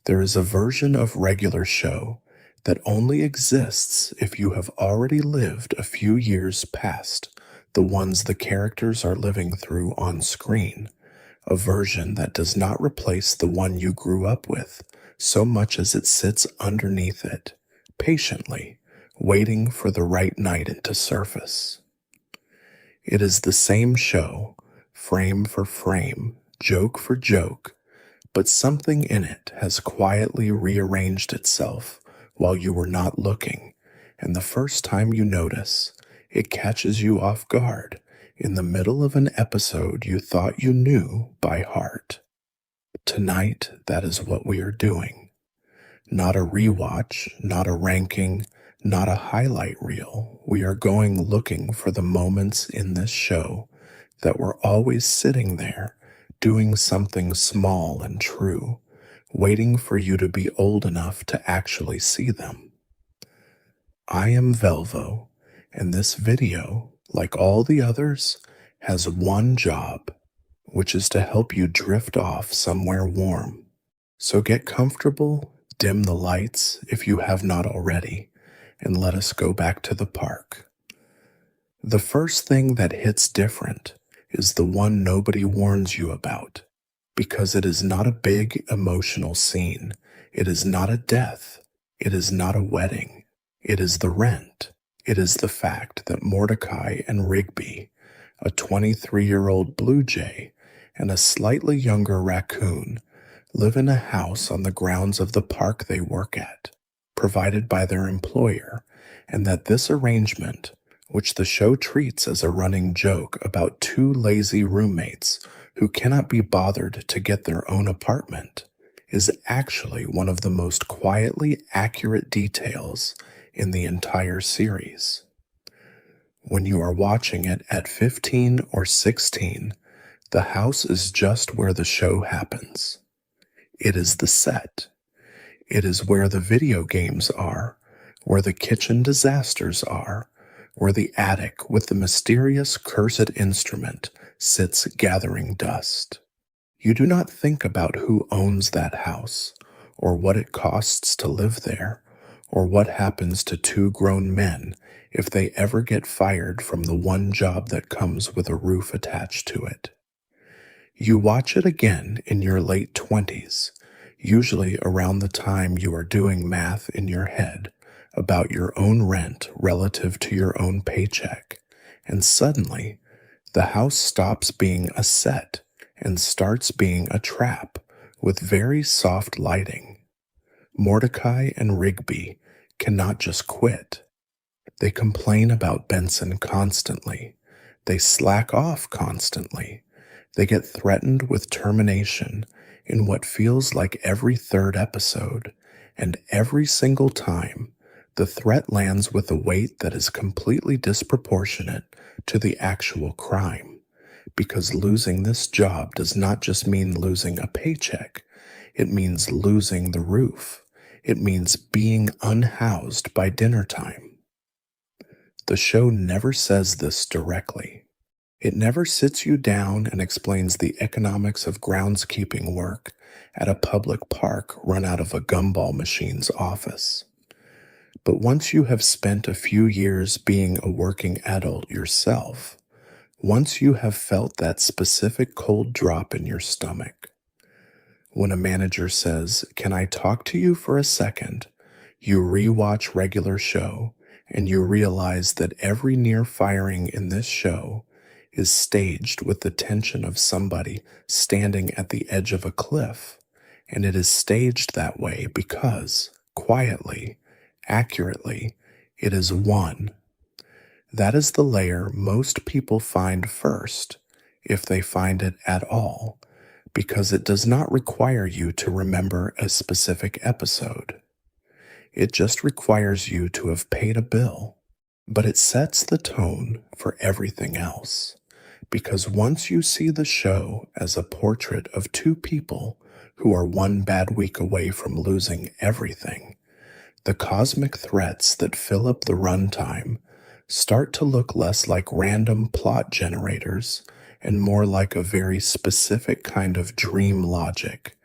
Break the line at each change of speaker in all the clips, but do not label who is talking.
There is a version of regular show that only exists if you have already lived a few years past the ones the characters are living through on screen, a version that does not replace the one you grew up with so much as it sits underneath it, patiently, waiting for the right night to surface. It is the same show, frame for frame, joke for joke, but something in it has quietly rearranged itself while you were not looking, and the first time you notice, it catches you off guard in the middle of an episode you thought you knew by heart. Tonight, that is what we are doing. Not a rewatch, not a ranking, not a highlight reel. We are going looking for the moments in this show that were always sitting there, doing something small and true, waiting for you to be old enough to actually see them. I am Velvo, and this video, like all the others, has one job, which is to help you drift off somewhere warm. So get comfortable, dim the lights if you have not already, and let us go back to the park. The first thing that hits different is the one nobody warns you about, because it is not a big emotional scene. It is not a death. It is not a wedding. It is the rent. It is the fact that Mordecai and Rigby, a 23-year-old blue jay and a slightly younger raccoon, live in a house on the grounds of the park they work at, provided by their employer, and that this arrangement, which the show treats as a running joke about two lazy roommates who cannot be bothered to get their own apartment, is actually one of the most quietly accurate details in the entire series. When you are watching it at 15 or 16, the house is just where the show happens. It is the set. It is where the video games are, where the kitchen disasters are, where the attic with the mysterious cursed instrument sits gathering dust. You do not think about who owns that house, or what it costs to live there, or what happens to two grown men if they ever get fired from the one job that comes with a roof attached to it. You watch it again in your late 20s, usually around the time you are doing math in your head about your own rent relative to your own paycheck, and suddenly the house stops being a set and starts being a trap with very soft lighting. Mordecai and Rigby cannot just quit. They complain about Benson constantly. They slack off constantly. They get threatened with termination in what feels like every third episode, and every single time, the threat lands with a weight that is completely disproportionate to the actual crime, because losing this job does not just mean losing a paycheck, it means losing the roof. It means being unhoused by dinner time. The show never says this directly. It never sits you down and explains the economics of groundskeeping work at a public park run out of a gumball machine's office. But once you have spent a few years being a working adult yourself, once you have felt that specific cold drop in your stomach, when a manager says, "Can I talk to you for a second?" you rewatch regular show and you realize that every near firing in this show is staged with the tension of somebody standing at the edge of a cliff, and it is staged that way because, quietly, accurately, it is one. That is the layer most people find first, if they find it at all, because it does not require you to remember a specific episode. It just requires you to have paid a bill, but it sets the tone for everything else. Because once you see the show as a portrait of two people who are one bad week away from losing everything, the cosmic threats that fill up the runtime start to look less like random plot generators and more like a very specific kind of dream logic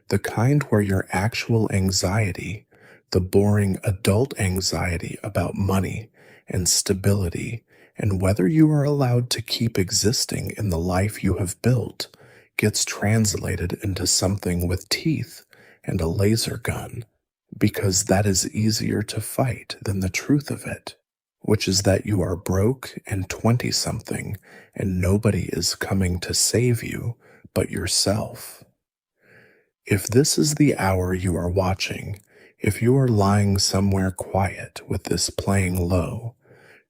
The kind where your actual anxiety, the boring adult anxiety about money and stability and whether you are allowed to keep existing in the life you have built, gets translated into something with teeth and a laser gun, because that is easier to fight than the truth of it, which is that you are broke and 20 something and nobody is coming to save you but yourself. If this is the hour you are watching, if you are lying somewhere quiet with this playing low,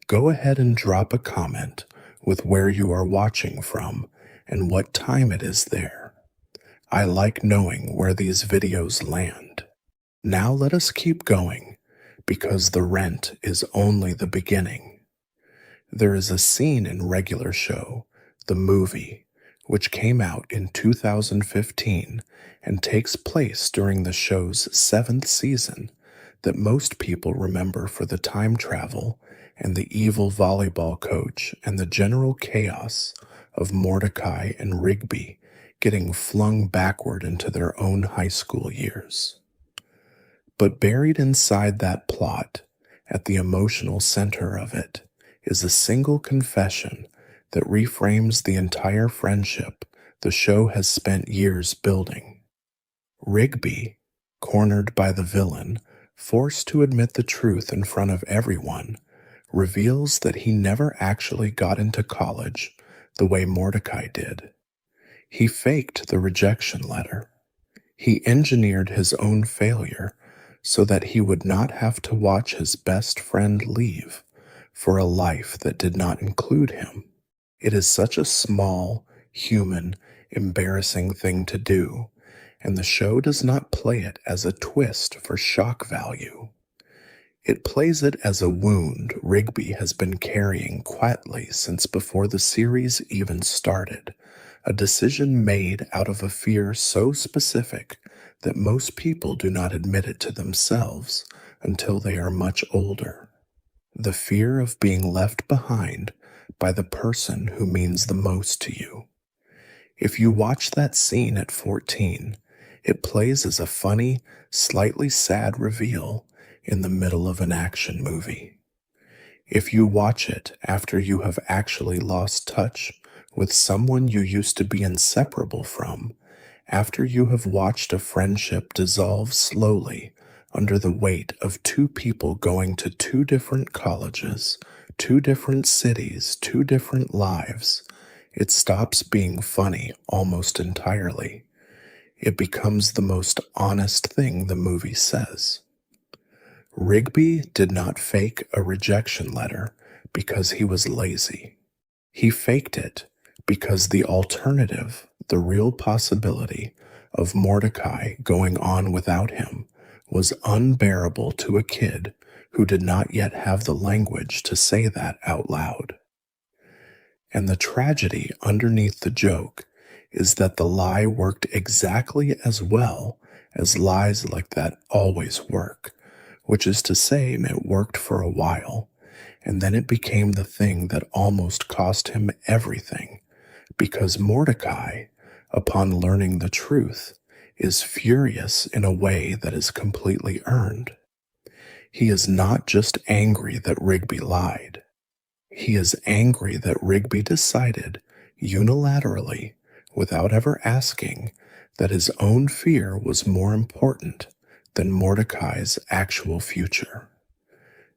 go ahead and drop a comment with where you are watching from and what time it is there. I like knowing where these videos land. Now let us keep going, because the rent is only the beginning. There is a scene in Regular Show, the movie, which came out in 2015 and takes place during the show's 7th season, that most people remember for the time travel and the evil volleyball coach and the general chaos of Mordecai and Rigby getting flung backward into their own high school years. But buried inside that plot, at the emotional center of it, is a single confession that reframes the entire friendship the show has spent years building. Rigby, cornered by the villain, forced to admit the truth in front of everyone, reveals that he never actually got into college the way Mordecai did. He faked the rejection letter. He engineered his own failure so that he would not have to watch his best friend leave for a life that did not include him. It is such a small, human, embarrassing thing to do, and the show does not play it as a twist for shock value. It plays it as a wound Rigby has been carrying quietly since before the series even started, a decision made out of a fear so specific that most people do not admit it to themselves until they are much older. The fear of being left behind by the person who means the most to you. If you watch that scene at 14, it plays as a funny, slightly sad reveal in the middle of an action movie. If you watch it after you have actually lost touch with someone you used to be inseparable from, after you have watched a friendship dissolve slowly under the weight of two people going to two different colleges, two different cities, two different lives, it stops being funny almost entirely. It becomes the most honest thing the movie says. Rigby did not fake a rejection letter because he was lazy. He faked it because the alternative, the real possibility of Mordecai going on without him, was unbearable to a kid who did not yet have the language to say that out loud. And the tragedy underneath the joke is that the lie worked exactly as well as lies like that always work, which is to say, it worked for a while, and then it became the thing that almost cost him everything, because Mordecai, upon learning the truth, is furious in a way that is completely earned. He is not just angry that Rigby lied. He is angry that Rigby decided, unilaterally, without ever asking, that his own fear was more important than Mordecai's actual future.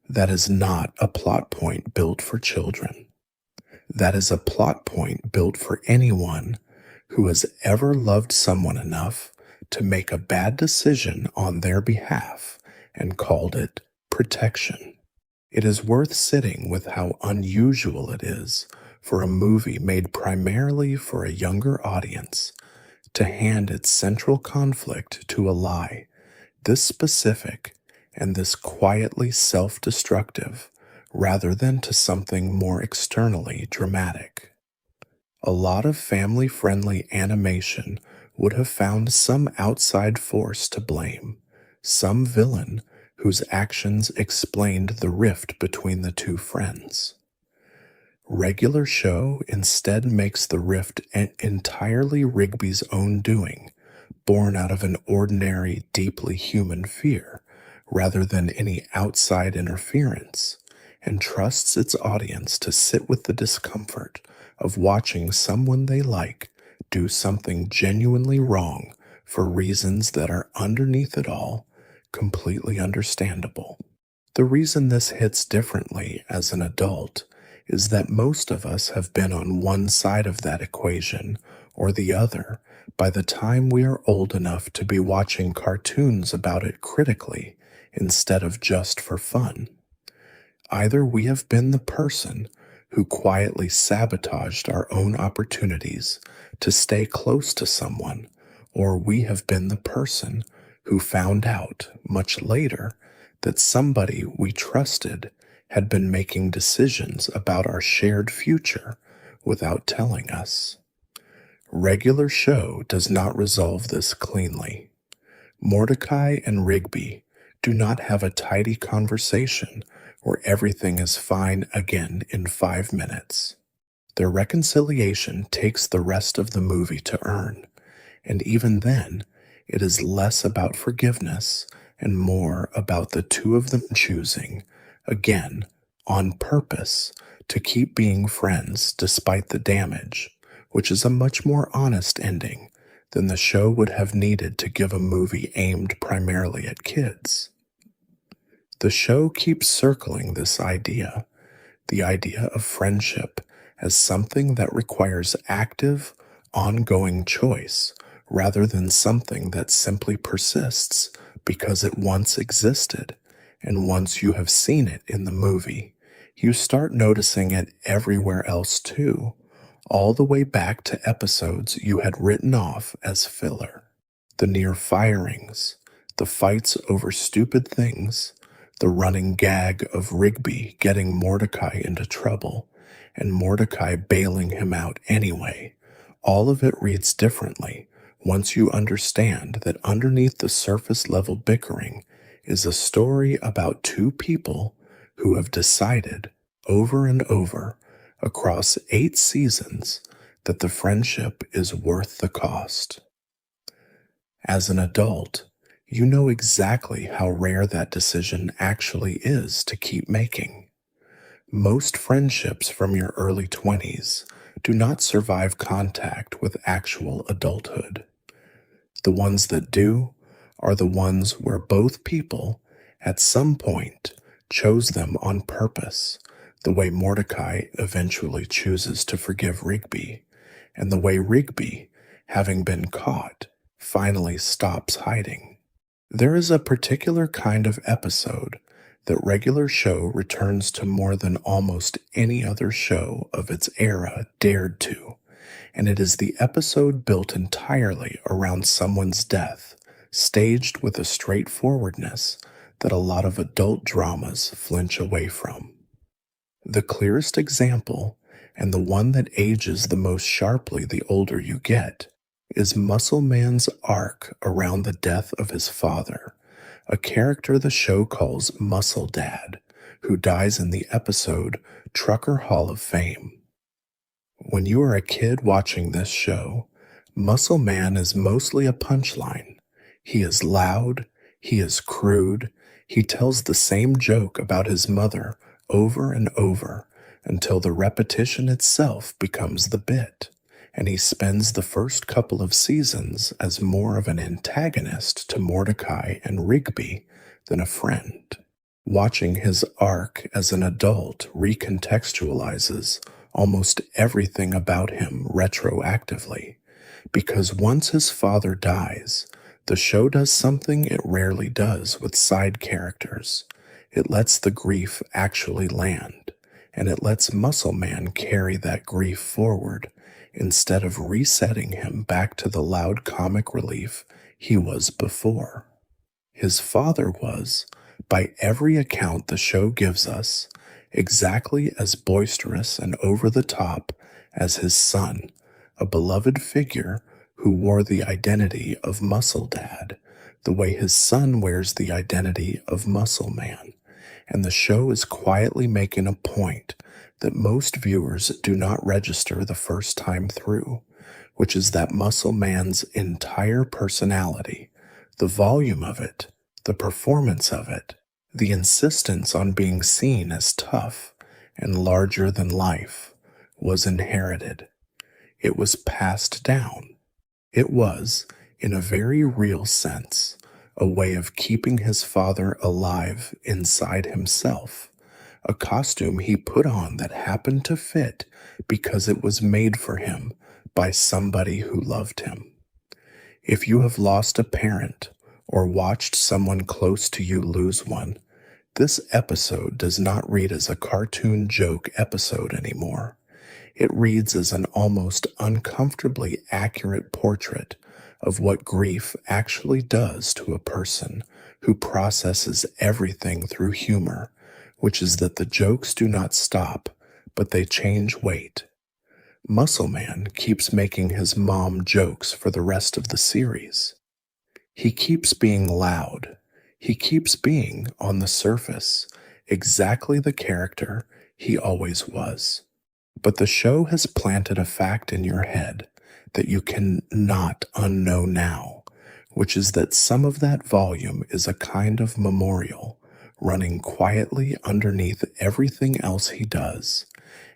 That is not a plot point built for children. That is a plot point built for anyone who has ever loved someone enough to make a bad decision on their behalf and called it protection. It is worth sitting with how unusual it is for a movie made primarily for a younger audience to hand its central conflict to a lie this specific and this quietly self-destructive, rather than to something more externally dramatic. A lot of family-friendly animation would have found some outside force to blame, some villain whose actions explained the rift between the two friends. Regular Show instead makes the rift entirely Rigby's own doing, born out of an ordinary, deeply human fear, rather than any outside interference, and trusts its audience to sit with the discomfort of watching someone they like do something genuinely wrong for reasons that are underneath it all completely understandable. The reason this hits differently as an adult is that most of us have been on one side of that equation or the other by the time we are old enough to be watching cartoons about it critically instead of just for fun. Either we have been the person who quietly sabotaged our own opportunities to stay close to someone, or we have been the person who found out much later that somebody we trusted had been making decisions about our shared future without telling us. Regular show does not resolve this cleanly. Mordecai and Rigby do not have a tidy conversation where everything is fine again in 5 minutes. Their reconciliation takes the rest of the movie to earn, and even then, it is less about forgiveness and more about the two of them choosing, again, on purpose, to keep being friends despite the damage, which is a much more honest ending than the show would have needed to give a movie aimed primarily at kids. The show keeps circling this idea, the idea of friendship as something that requires active, ongoing choice rather than something that simply persists because it once existed, and once you have seen it in the movie, you start noticing it everywhere else too, all the way back to episodes you had written off as filler. The near firings, the fights over stupid things, the running gag of Rigby getting Mordecai into trouble, and Mordecai bailing him out anyway, all of it reads differently once you understand that underneath the surface level bickering is a story about two people who have decided over and over across 8 seasons that the friendship is worth the cost. As an adult, you know exactly how rare that decision actually is to keep making. Most friendships from your early 20s do not survive contact with actual adulthood. The ones that do are the ones where both people, at some point, chose them on purpose, the way Mordecai eventually chooses to forgive Rigby, and the way Rigby, having been caught, finally stops hiding. There is a particular kind of episode that regular show returns to more than almost any other show of its era dared to, and it is the episode built entirely around someone's death, staged with a straightforwardness that a lot of adult dramas flinch away from. The clearest example, and the one that ages the most sharply the older you get, is Muscle Man's arc around the death of his father, a character the show calls Muscle Dad, who dies in the episode Trucker Hall of Fame. When you are a kid watching this show, Muscle Man is mostly a punchline. He is loud, he is crude, he tells the same joke about his mother over and over until the repetition itself becomes the bit, and he spends the first couple of seasons as more of an antagonist to Mordecai and Rigby than a friend. Watching his arc as an adult recontextualizes almost everything about him retroactively, because once his father dies, the show does something it rarely does with side characters. It lets the grief actually land, and it lets Muscle Man carry that grief forward instead of resetting him back to the loud comic relief he was before. His father was, by every account the show gives us, exactly as boisterous and over the top as his son, a beloved figure who wore the identity of Muscle Dad, the way his son wears the identity of Muscle Man. And the show is quietly making a point that most viewers do not register the first time through, which is that Muscle Man's entire personality, the volume of it, the performance of it, the insistence on being seen as tough and larger than life, was inherited. It was passed down. It was, in a very real sense, a way of keeping his father alive inside himself, a costume he put on that happened to fit because it was made for him by somebody who loved him. If you have lost a parent or watched someone close to you lose one, this episode does not read as a cartoon joke episode anymore. It reads as an almost uncomfortably accurate portrait of what grief actually does to a person who processes everything through humor, which is that the jokes do not stop, but they change weight. Muscle Man keeps making his mom jokes for the rest of the series. He keeps being loud. He keeps being, on the surface, exactly the character he always was. But the show has planted a fact in your head that you cannot unknow now, which is that some of that volume is a kind of memorial running quietly underneath everything else he does.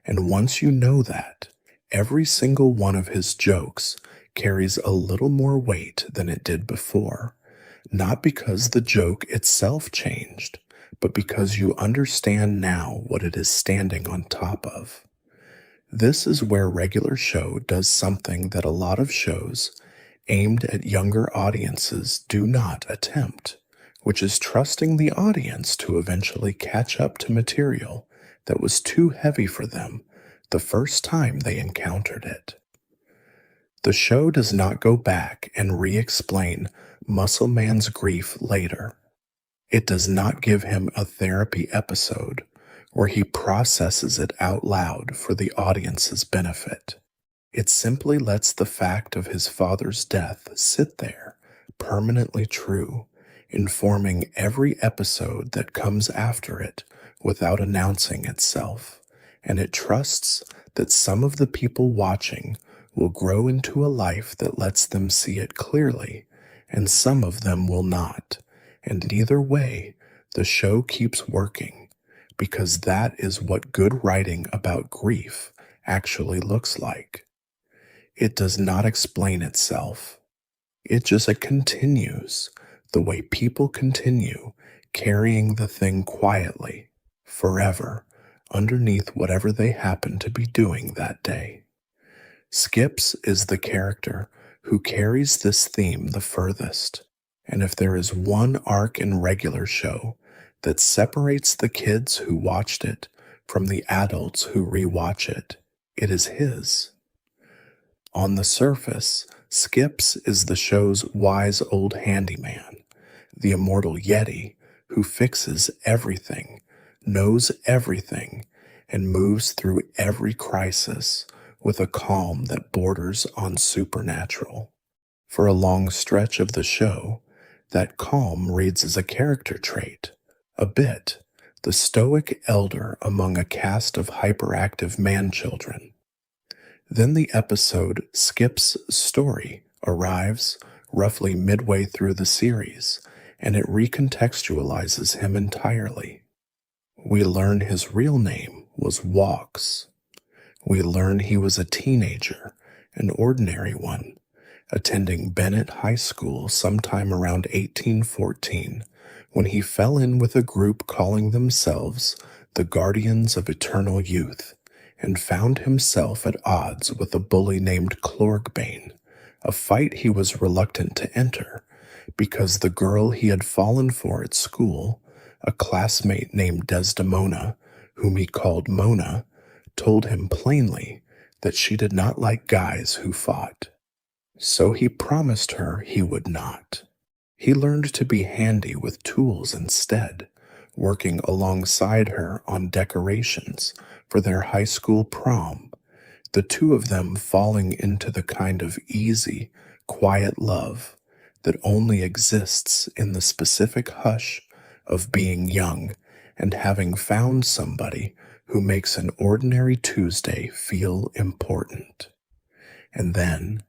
And once you know that, every single one of his jokes carries a little more weight than it did before, not because the joke itself changed, but because you understand now what it is standing on top of. This is where Regular Show does something that a lot of shows aimed at younger audiences do not attempt, which is trusting the audience to eventually catch up to material that was too heavy for them the first time they encountered it. The show does not go back and re-explain Muscle Man's grief later. It does not give him a therapy episode where he processes it out loud for the audience's benefit. It simply lets the fact of his father's death sit there, permanently true, informing every episode that comes after it without announcing itself, and it trusts that some of the people watching will grow into a life that lets them see it clearly, and some of them will not, and either way, the show keeps working, because that is what good writing about grief actually looks like. It does not explain itself. It just continues the way people continue carrying the thing quietly, forever, underneath whatever they happen to be doing that day. Skips is the character who carries this theme the furthest, and if there is one arc in Regular Show that separates the kids who watched it from the adults who rewatch it, it is his. On the surface, Skips is the show's wise old handyman, the immortal Yeti who fixes everything, knows everything, and moves through every crisis with a calm that borders on supernatural. For a long stretch of the show, that calm reads as a character trait, a bit, the stoic elder among a cast of hyperactive man-children. Then the episode Skip's Story arrives roughly midway through the series, and it recontextualizes him entirely. We learn his real name was Walks. We learn he was a teenager, an ordinary one, attending Bennett High School sometime around 1814, when he fell in with a group calling themselves the Guardians of Eternal Youth, and found himself at odds with a bully named Clorgbane, a fight he was reluctant to enter, because the girl he had fallen for at school, a classmate named Desdemona, whom he called Mona, told him plainly that she did not like guys who fought. So he promised her he would not. He learned to be handy with tools instead, working alongside her on decorations for their high school prom, the two of them falling into the kind of easy, quiet love that only exists in the specific hush of being young and having found somebody who makes an ordinary Tuesday feel important. And then,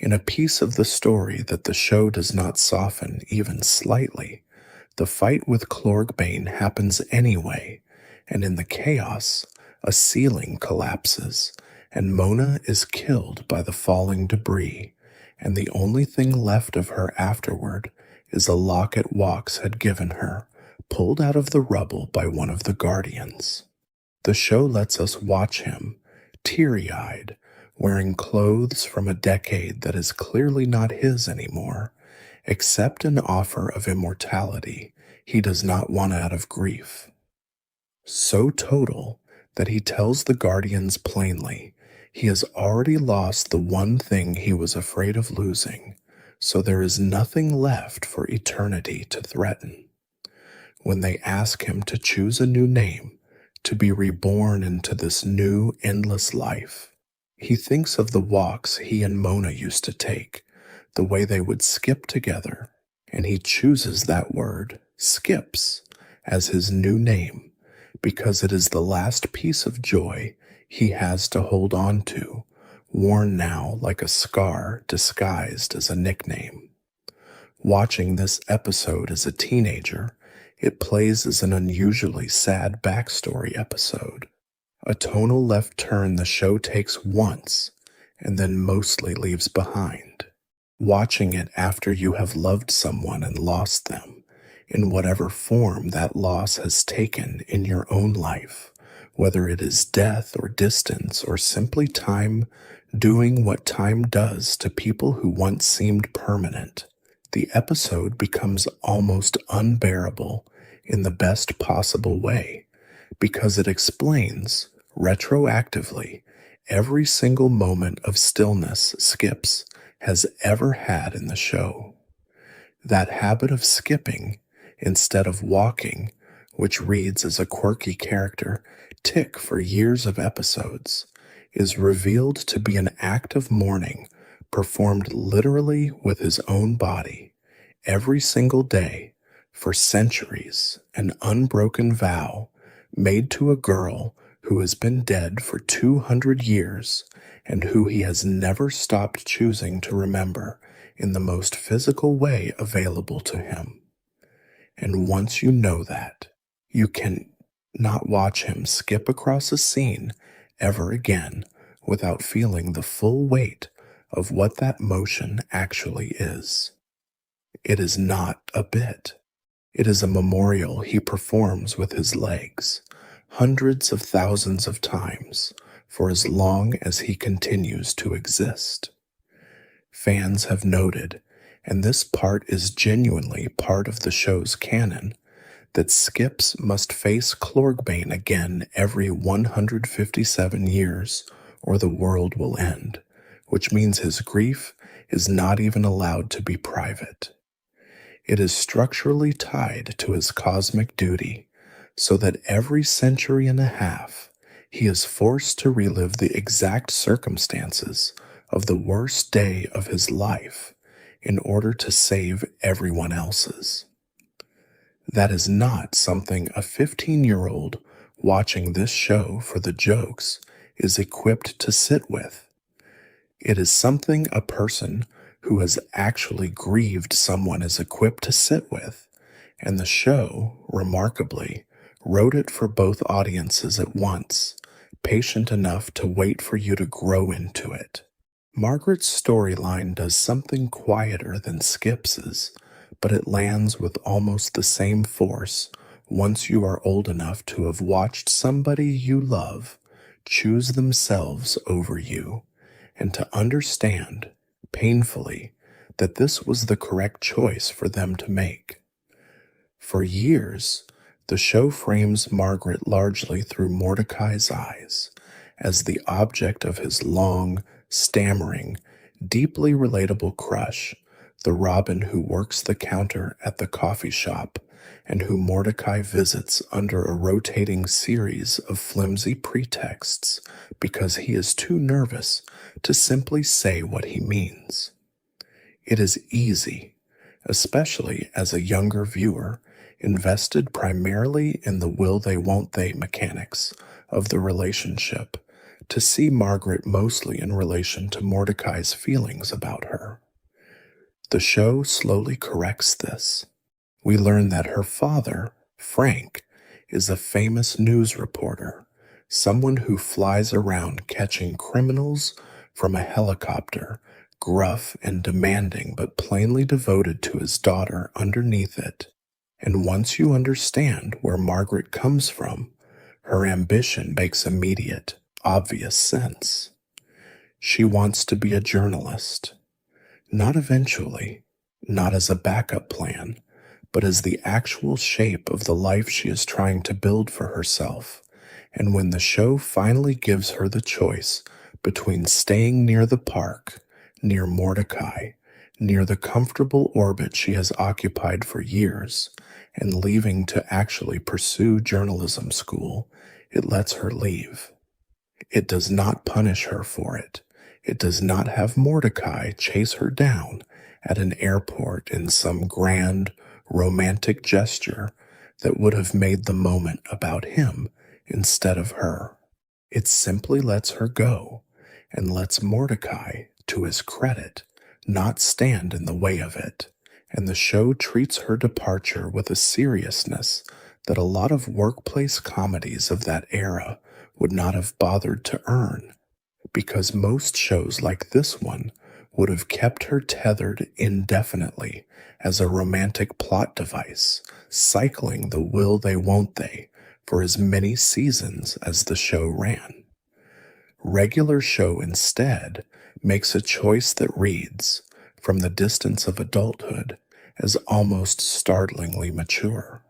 In a piece of the story that the show does not soften even slightly, the fight with Clorgbane happens anyway, and in the chaos, a ceiling collapses, and Mona is killed by the falling debris, and the only thing left of her afterward is a locket Walks had given her, pulled out of the rubble by one of the Guardians. The show lets us watch him, teary-eyed, wearing clothes from a decade that is clearly not his anymore, accept an offer of immortality he does not want out of grief. So total that he tells the Guardians plainly he has already lost the one thing he was afraid of losing, so there is nothing left for eternity to threaten. When they ask him to choose a new name, to be reborn into this new, endless life, he thinks of the walks he and Mona used to take, the way they would skip together, and he chooses that word, skips, as his new name, because it is the last piece of joy he has to hold on to, worn now like a scar disguised as a nickname. Watching this episode as a teenager, it plays as an unusually sad backstory episode. A tonal left turn the show takes once, and then mostly leaves behind. Watching it after you have loved someone and lost them, in whatever form that loss has taken in your own life, whether it is death or distance or simply time doing what time does to people who once seemed permanent, the episode becomes almost unbearable in the best possible way, because it explains, retroactively, every single moment of stillness Skips has ever had in the show. That habit of skipping instead of walking, which reads as a quirky character tick for years of episodes, is revealed to be an act of mourning performed literally with his own body, every single day, for centuries, an unbroken vow made to a girl who has been dead for 200 years and who he has never stopped choosing to remember in the most physical way available to him. And once you know that, you can not watch him skip across a scene ever again without feeling the full weight of what that motion actually is. It is not a bit. It is a memorial he performs with his legs, hundreds of thousands of times, for as long as he continues to exist. Fans have noted, and this part is genuinely part of the show's canon, that Skips must face Clorgbane again every 157 years, or the world will end, which means his grief is not even allowed to be private. It is structurally tied to his cosmic duty, so that every century and a half he is forced to relive the exact circumstances of the worst day of his life in order to save everyone else's. That is not something a 15-year-old watching this show for the jokes is equipped to sit with. It is something a person who has actually grieved someone is equipped to sit with, and the show, remarkably, wrote it for both audiences at once, patient enough to wait for you to grow into it. Margaret's storyline does something quieter than Skips's, but it lands with almost the same force once you are old enough to have watched somebody you love choose themselves over you, and to understand, painfully, that this was the correct choice for them to make. For years, the show frames Margaret largely through Mordecai's eyes, as the object of his long, stammering, deeply relatable crush, the Robin who works the counter at the coffee shop and who Mordecai visits under a rotating series of flimsy pretexts because he is too nervous to simply say what he means. It is easy, especially as a younger viewer, invested primarily in the will they won't they mechanics of the relationship, to see Margaret mostly in relation to Mordecai's feelings about her. The show slowly corrects this. We learn that her father, Frank, is a famous news reporter, someone who flies around catching criminals from a helicopter, gruff and demanding but plainly devoted to his daughter underneath it. And once you understand where Margaret comes from, her ambition makes immediate, obvious sense. She wants to be a journalist, not eventually, not as a backup plan, but as the actual shape of the life she is trying to build for herself. And when the show finally gives her the choice between staying near the park, near Mordecai, near the comfortable orbit she has occupied for years, and leaving to actually pursue journalism school, it lets her leave. It does not punish her for it. It does not have Mordecai chase her down at an airport in some grand, romantic gesture that would have made the moment about him instead of her. It simply lets her go and lets Mordecai, to his credit, not stand in the way of it. And the show treats her departure with a seriousness that a lot of workplace comedies of that era would not have bothered to earn, because most shows like this one would have kept her tethered indefinitely as a romantic plot device, cycling the will they won't they for as many seasons as the show ran. Regular show instead makes a choice that reads, from the distance of adulthood, as almost startlingly mature.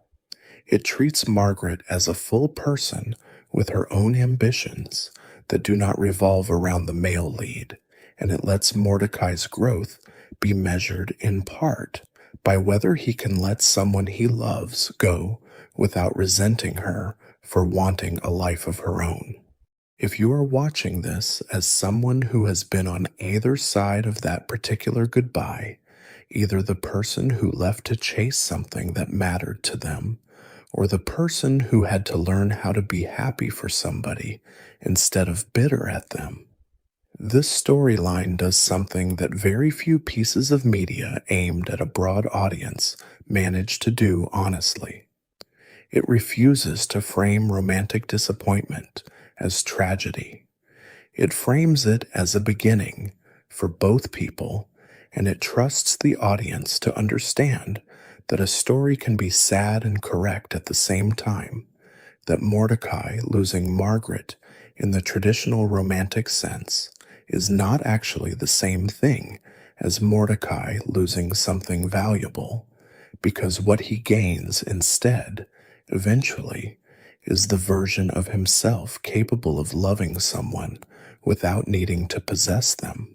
It treats Margaret as a full person with her own ambitions that do not revolve around the male lead, and it lets Mordecai's growth be measured in part by whether he can let someone he loves go without resenting her for wanting a life of her own. If you are watching this as someone who has been on either side of that particular goodbye, either the person who left to chase something that mattered to them, or the person who had to learn how to be happy for somebody instead of bitter at them, this storyline does something that very few pieces of media aimed at a broad audience manage to do honestly. It refuses to frame romantic disappointment as tragedy. It frames it as a beginning for both people, and it trusts the audience to understand that a story can be sad and correct at the same time, that Mordecai losing Margaret in the traditional romantic sense is not actually the same thing as Mordecai losing something valuable, because what he gains instead, eventually, is the version of himself capable of loving someone without needing to possess them.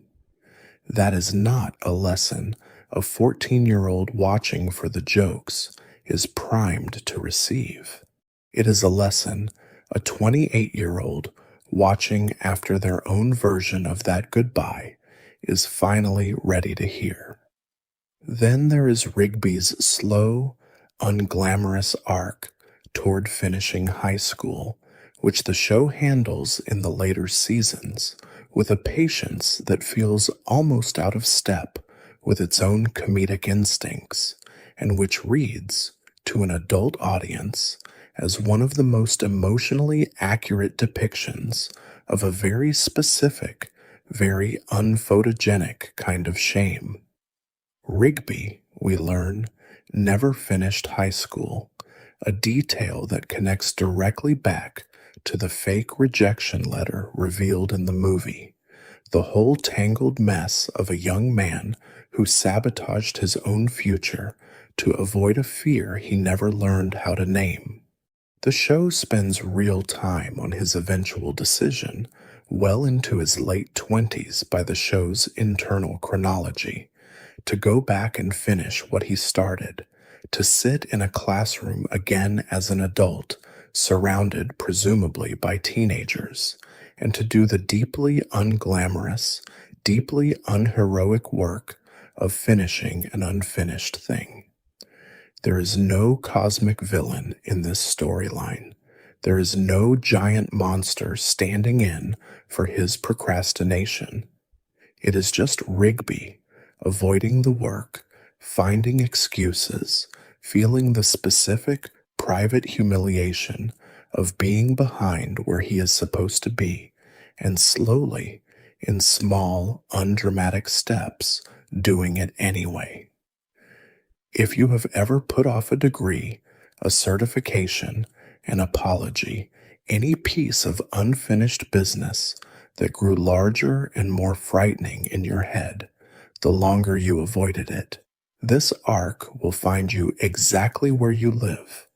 That is not a lesson a 14-year-old watching for the jokes is primed to receive. It is a lesson a 28-year-old watching after their own version of that goodbye is finally ready to hear. Then there is Rigby's slow, unglamorous arc toward finishing high school, which the show handles in the later seasons with a patience that feels almost out of step with its own comedic instincts, and which reads, to an adult audience, as one of the most emotionally accurate depictions of a very specific, very unphotogenic kind of shame. Rigby, we learn, never finished high school, a detail that connects directly back to the fake rejection letter revealed in the movie, the whole tangled mess of a young man who sabotaged his own future to avoid a fear he never learned how to name. The show spends real time on his eventual decision, well into his late 20s by the show's internal chronology, to go back and finish what he started, to sit in a classroom again as an adult, surrounded presumably by teenagers, and to do the deeply unglamorous, deeply unheroic work of finishing an unfinished thing. There is no cosmic villain in this storyline. There is no giant monster standing in for his procrastination. It is just Rigby avoiding the work, finding excuses, feeling the specific private humiliation of being behind where he is supposed to be, and slowly, in small, undramatic steps, doing it anyway. If you have ever put off a degree, a certification, an apology, any piece of unfinished business that grew larger and more frightening in your head, the longer you avoided it, this arc will find you exactly where you live,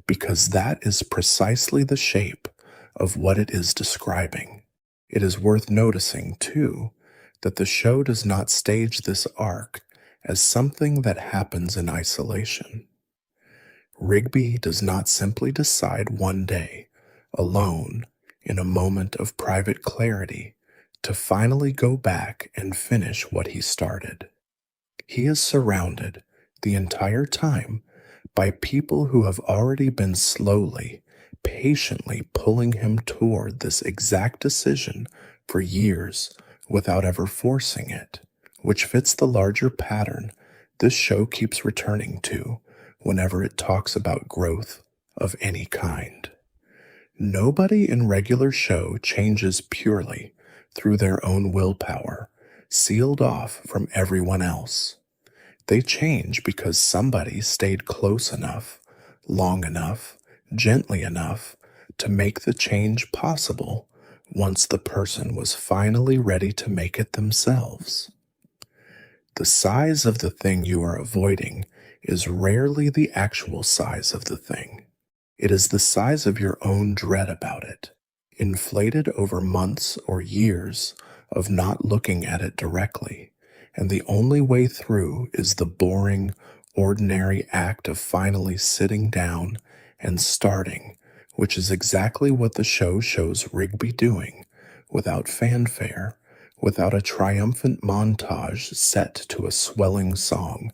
because that is precisely the shape of what it is describing. It is worth noticing, too, that the show does not stage this arc as something that happens in isolation. Rigby does not simply decide one day, alone, in a moment of private clarity, to finally go back and finish what he started. He is surrounded the entire time by people who have already been slowly, patiently pulling him toward this exact decision for years without ever forcing it, which fits the larger pattern this show keeps returning to whenever it talks about growth of any kind. Nobody in regular show changes purely through their own willpower, sealed off from everyone else. They change because somebody stayed close enough, long enough, gently enough to make the change possible once the person was finally ready to make it themselves. The size of the thing you are avoiding is rarely the actual size of the thing. It is the size of your own dread about it, inflated over months or years of not looking at it directly, and the only way through is the boring, ordinary act of finally sitting down and starting, which is exactly what the show shows Rigby doing, without fanfare, without a triumphant montage set to a swelling song,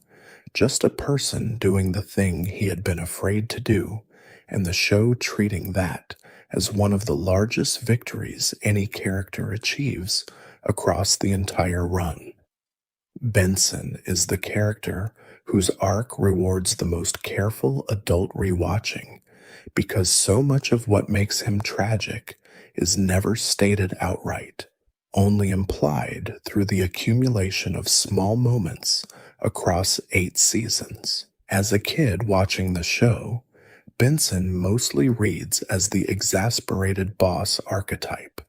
just a person doing the thing he had been afraid to do, and the show treating that as one of the largest victories any character achieves across the entire run. Benson is the character whose arc rewards the most careful adult rewatching, because so much of what makes him tragic is never stated outright, only implied through the accumulation of small moments across 8 seasons. As a kid watching the show, Benson mostly reads as the exasperated boss archetype,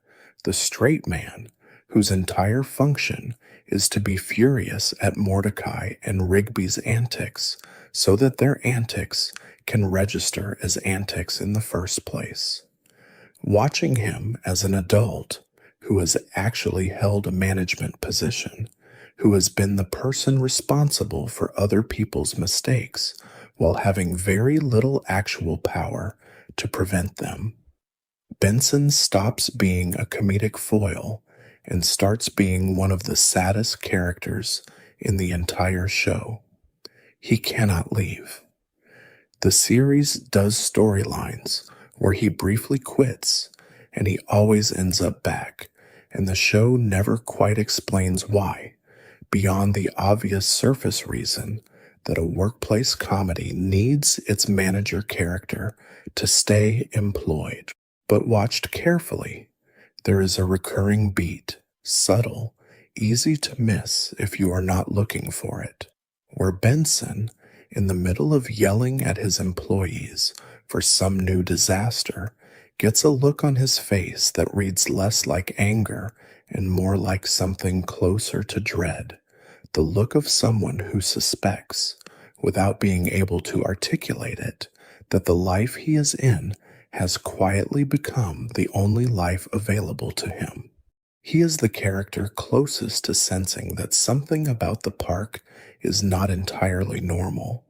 the straight man whose entire function is to be furious at Mordecai and Rigby's antics so that their antics can register as antics in the first place. Watching him as an adult who has actually held a management position, who has been the person responsible for other people's mistakes while having very little actual power to prevent them, Benson stops being a comedic foil and starts being one of the saddest characters in the entire show. He cannot leave. The series does storylines where he briefly quits and he always ends up back, and the show never quite explains why, beyond the obvious surface reason that a workplace comedy needs its manager character to stay employed. But watched carefully, there is a recurring beat, subtle, easy to miss if you are not looking for it, where Benson, in the middle of yelling at his employees for some new disaster, gets a look on his face that reads less like anger and more like something closer to dread, the look of someone who suspects, without being able to articulate it, that the life he is in has quietly become the only life available to him. He is the character closest to sensing that something about the park is not entirely normal,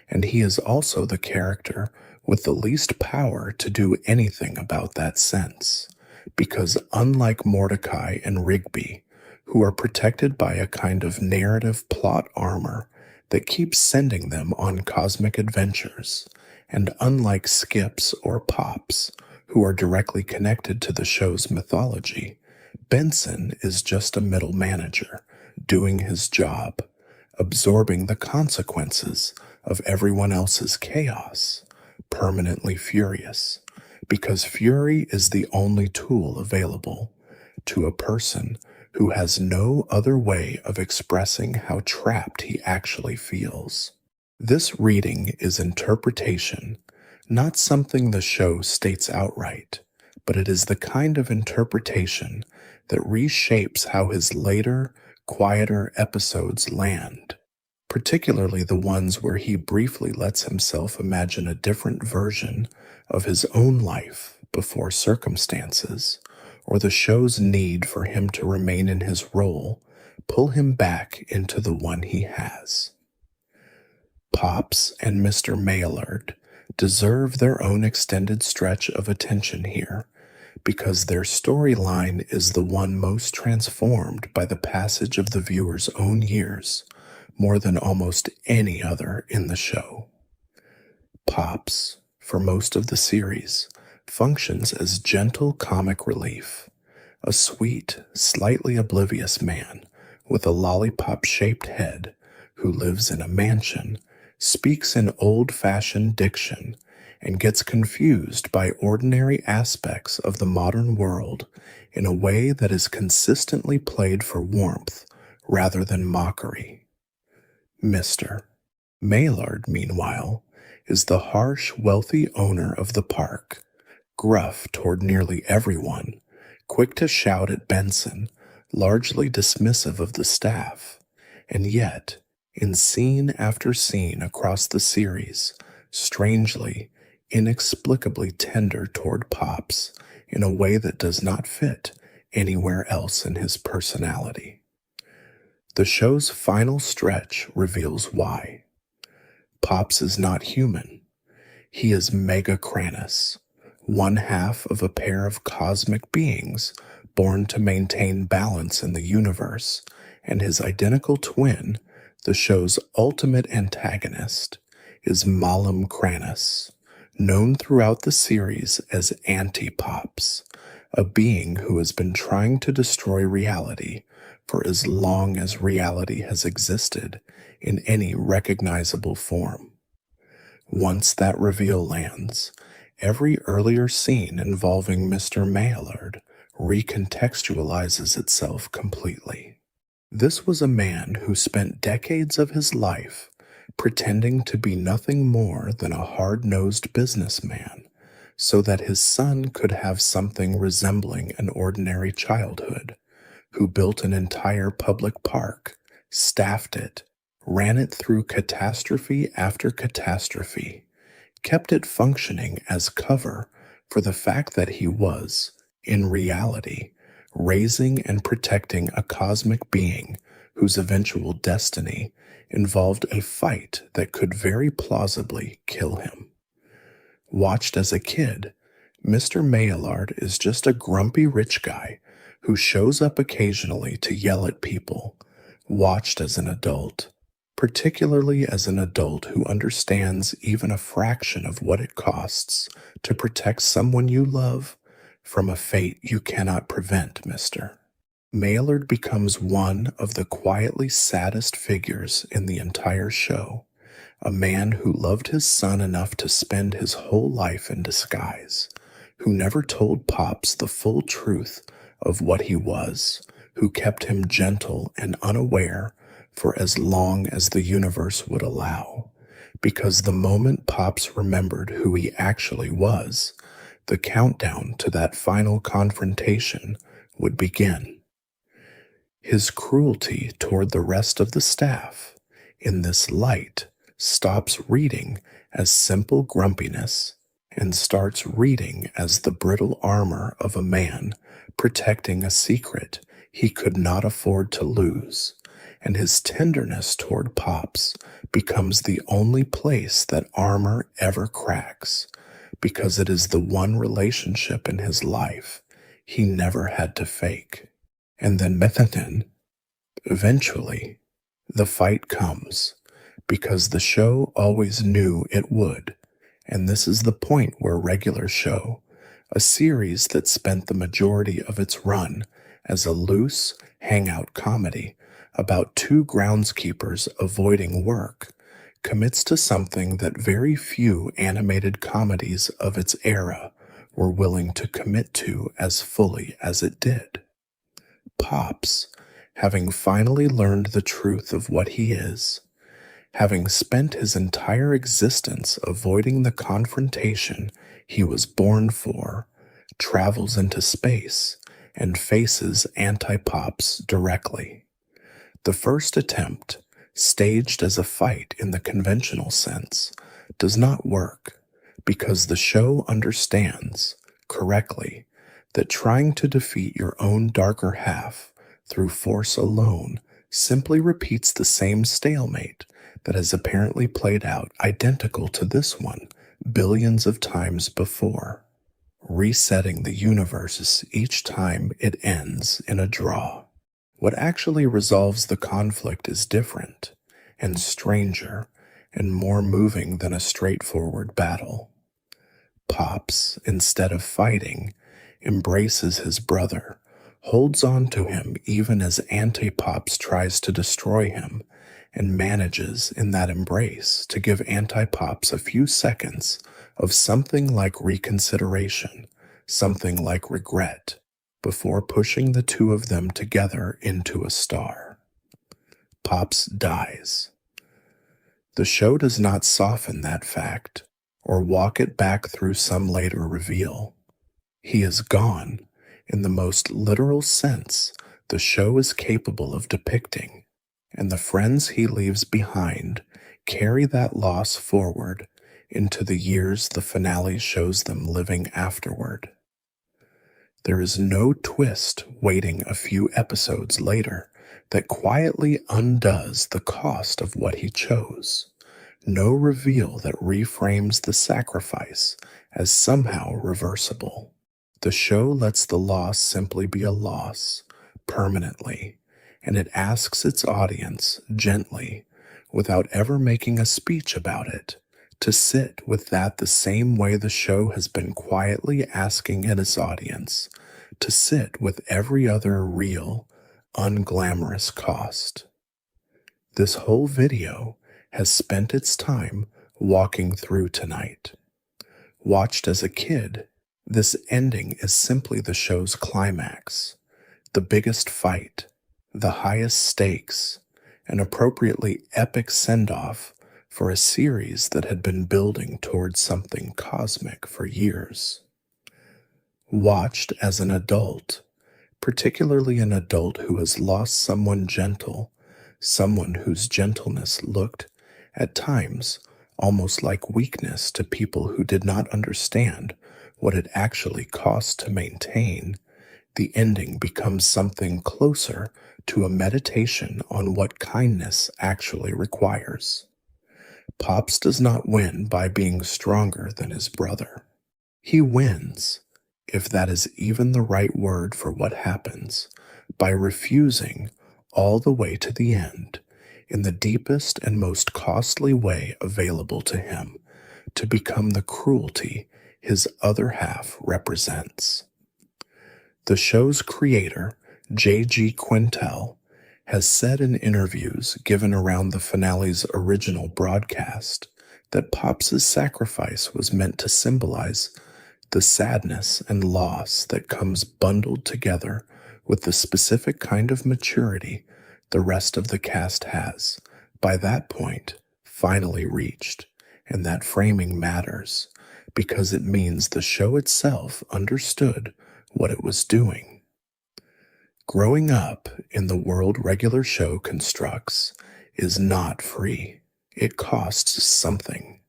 and he is also the character with the least power to do anything about that sense, because unlike Mordecai and Rigby, who are protected by a kind of narrative plot armor that keeps sending them on cosmic adventures, and unlike Skips or Pops, who are directly connected to the show's mythology, Benson is just a middle manager, doing his job, absorbing the consequences of everyone else's chaos, permanently furious, because fury is the only tool available to a person who has no other way of expressing how trapped he actually feels. This reading is interpretation, not something the show states outright, but it is the kind of interpretation that reshapes how his later, quieter episodes land, particularly the ones where he briefly lets himself imagine a different version of his own life before circumstances, or the show's need for him to remain in his role, pull him back into the one he has. Pops and Mr. Maillard deserve their own extended stretch of attention here, because their storyline is the one most transformed by the passage of the viewer's own years, more than almost any other in the show. Pops, for most of the series, functions as gentle comic relief, a sweet, slightly oblivious man with a lollipop-shaped head who lives in a mansion, speaks in old-fashioned diction, and gets confused by ordinary aspects of the modern world in a way that is consistently played for warmth rather than mockery. Mr. Maillard, meanwhile, is the harsh, wealthy owner of the park, gruff toward nearly everyone, quick to shout at Benson, largely dismissive of the staff, and yet, in scene after scene across the series, strangely, inexplicably tender toward Pops in a way that does not fit anywhere else in his personality. The show's final stretch reveals why. Pops is not human. He is Megacranus, one half of a pair of cosmic beings born to maintain balance in the universe, and his identical twin, the show's ultimate antagonist, is Malum Cranus, known throughout the series as Anti-Pops, a being who has been trying to destroy reality for as long as reality has existed in any recognizable form. Once that reveal lands, every earlier scene involving Mr. Maillard recontextualizes itself completely. This was a man who spent decades of his life pretending to be nothing more than a hard-nosed businessman so that his son could have something resembling an ordinary childhood, who built an entire public park, staffed it, ran it through catastrophe after catastrophe, kept it functioning as cover for the fact that he was, in reality, raising and protecting a cosmic being whose eventual destiny involved a fight that could very plausibly kill him. Watched as a kid, Mr. Maillard is just a grumpy rich guy who shows up occasionally to yell at people. Watched as an adult, particularly as an adult who understands even a fraction of what it costs to protect someone you love from a fate you cannot prevent, Mr. Maillard becomes one of the quietly saddest figures in the entire show, a man who loved his son enough to spend his whole life in disguise, who never told Pops the full truth of what he was, who kept him gentle and unaware for as long as the universe would allow, because the moment Pops remembered who he actually was, the countdown to that final confrontation would begin. His cruelty toward the rest of the staff, in this light, stops reading as simple grumpiness and starts reading as the brittle armor of a man protecting a secret he could not afford to lose, and his tenderness toward Pops becomes the only place that armor ever cracks, because it is the one relationship in his life he never had to fake. And then eventually, the fight comes, because the show always knew it would, and this is the point where regular show, a series that spent the majority of its run as a loose, hangout comedy about two groundskeepers avoiding work, commits to something that very few animated comedies of its era were willing to commit to as fully as it did. Pops, having finally learned the truth of what he is, having spent his entire existence avoiding the confrontation he was born for, travels into space and faces Anti-Pops directly. The first attempt, staged as a fight in the conventional sense, does not work because the show understands, correctly, that trying to defeat your own darker half through force alone simply repeats the same stalemate that has apparently played out identical to this one billions of times before, resetting the universe each time it ends in a draw. What actually resolves the conflict is different and stranger and more moving than a straightforward battle. Pops, instead of fighting, embraces his brother, holds on to him even as Anti-Pops tries to destroy him, and manages in that embrace to give Anti-Pops a few seconds of something like reconsideration, something like regret, before pushing the two of them together into a star. Pops dies. The show does not soften that fact or walk it back through some later reveal. He is gone in the most literal sense the show is capable of depicting, and the friends he leaves behind carry that loss forward into the years the finale shows them living afterward. There is no twist waiting a few episodes later that quietly undoes the cost of what he chose. No reveal that reframes the sacrifice as somehow reversible. The show lets the loss simply be a loss, permanently, and it asks its audience gently, without ever making a speech about it, to sit with that the same way the show has been quietly asking its audience to sit with every other real, unglamorous cost. This whole video has spent its time walking through tonight. Watched as a kid, this ending is simply the show's climax, the biggest fight, the highest stakes, an appropriately epic send-off for a series that had been building towards something cosmic for years. Watched as an adult, particularly an adult who has lost someone gentle, someone whose gentleness looked, at times, almost like weakness to people who did not understand what it actually cost to maintain, the ending becomes something closer to a meditation on what kindness actually requires. Pops does not win by being stronger than his brother. He wins, if that is even the right word for what happens, by refusing all the way to the end, in the deepest and most costly way available to him, to become the cruelty his other half represents. The show's creator, J.G. Quintel, has said in interviews given around the finale's original broadcast that Pops' sacrifice was meant to symbolize the sadness and loss that comes bundled together with the specific kind of maturity the rest of the cast has, by that point, finally reached, and that framing matters, because it means the show itself understood what it was doing. Growing up in the world regular show constructs is not free. It costs something.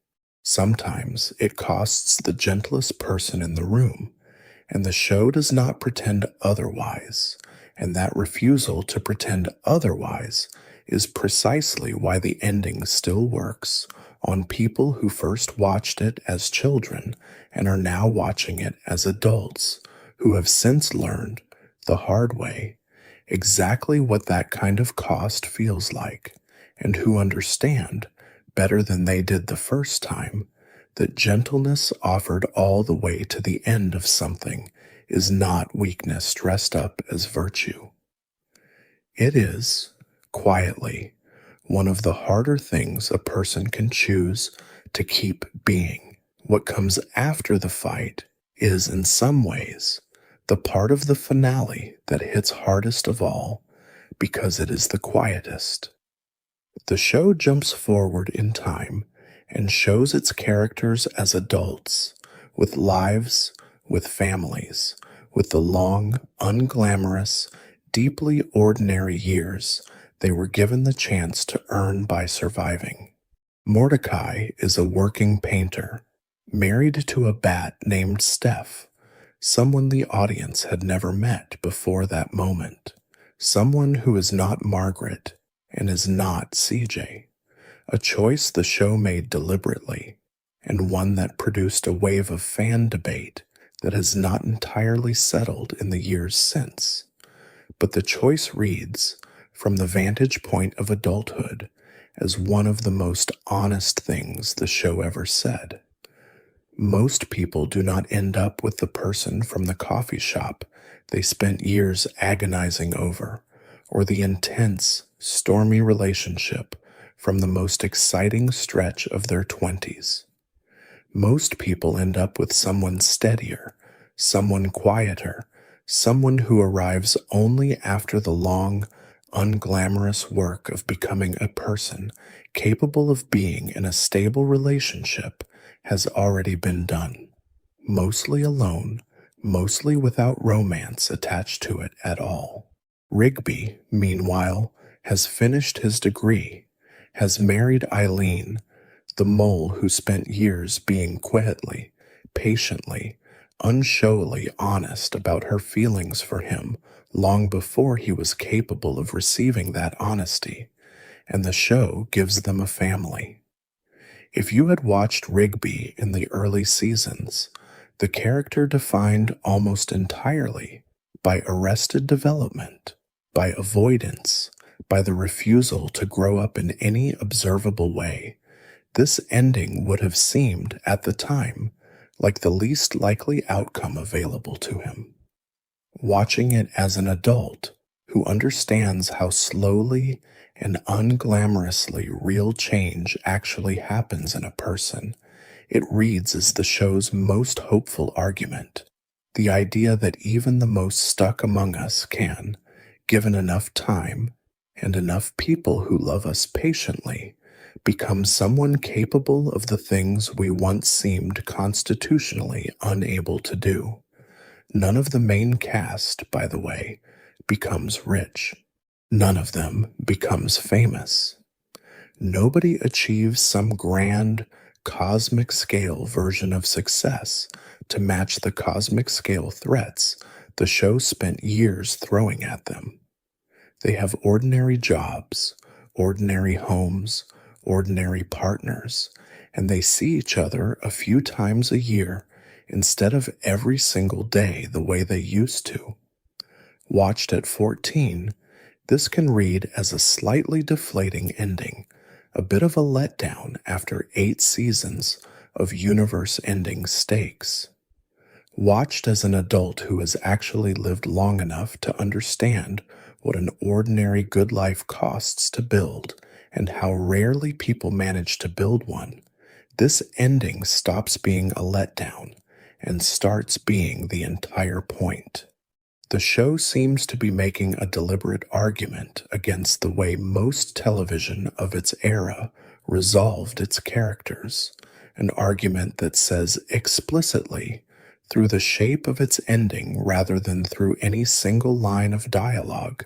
Sometimes it costs the gentlest person in the room, and the show does not pretend otherwise, and that refusal to pretend otherwise is precisely why the ending still works on people who first watched it as children and are now watching it as adults, who have since learned, the hard way, exactly what that kind of cost feels like, and who understand, better than they did the first time, that gentleness offered all the way to the end of something is not weakness dressed up as virtue. It is, quietly, one of the harder things a person can choose to keep being. What comes after the fight is, in some ways, the part of the finale that hits hardest of all because it is the quietest. The show jumps forward in time and shows its characters as adults, with lives, with families, with the long, unglamorous, deeply ordinary years they were given the chance to earn by surviving. Mordecai is a working painter, married to a bat named Steph, someone the audience had never met before that moment, someone who is not Margaret and is not CJ, a choice the show made deliberately, and one that produced a wave of fan debate that has not entirely settled in the years since. But the choice reads, from the vantage point of adulthood, as one of the most honest things the show ever said. Most people do not end up with the person from the coffee shop they spent years agonizing over, or the intense, stormy relationship from the most exciting stretch of their 20s. Most people end up with someone steadier, someone quieter, someone who arrives only after the long, unglamorous work of becoming a person capable of being in a stable relationship has already been done. Mostly alone, mostly without romance attached to it at all. Rigby, meanwhile, has finished his degree, has married Eileen, the mole who spent years being quietly, patiently, unshowily honest about her feelings for him long before he was capable of receiving that honesty, and the show gives them a family. If you had watched Rigby in the early seasons, the character defined almost entirely by arrested development, by avoidance, by the refusal to grow up in any observable way, this ending would have seemed, at the time, like the least likely outcome available to him. Watching it as an adult who understands how slowly and unglamorously real change actually happens in a person, it reads as the show's most hopeful argument. The idea that even the most stuck among us can, given enough time and enough people who love us patiently, become someone capable of the things we once seemed constitutionally unable to do. None of the main cast, by the way, becomes rich. None of them becomes famous. Nobody achieves some grand, cosmic scale version of success to match the cosmic scale threats the show spent years throwing at them. They have ordinary jobs, ordinary homes, ordinary partners, and they see each other a few times a year instead of every single day the way they used to. Watched at 14, this can read as a slightly deflating ending, a bit of a letdown after 8 seasons of universe-ending stakes. Watched as an adult who has actually lived long enough to understand what an ordinary good life costs to build and how rarely people manage to build one, this ending stops being a letdown and starts being the entire point. The show seems to be making a deliberate argument against the way most television of its era resolved its characters, an argument that says explicitly, through the shape of its ending rather than through any single line of dialogue,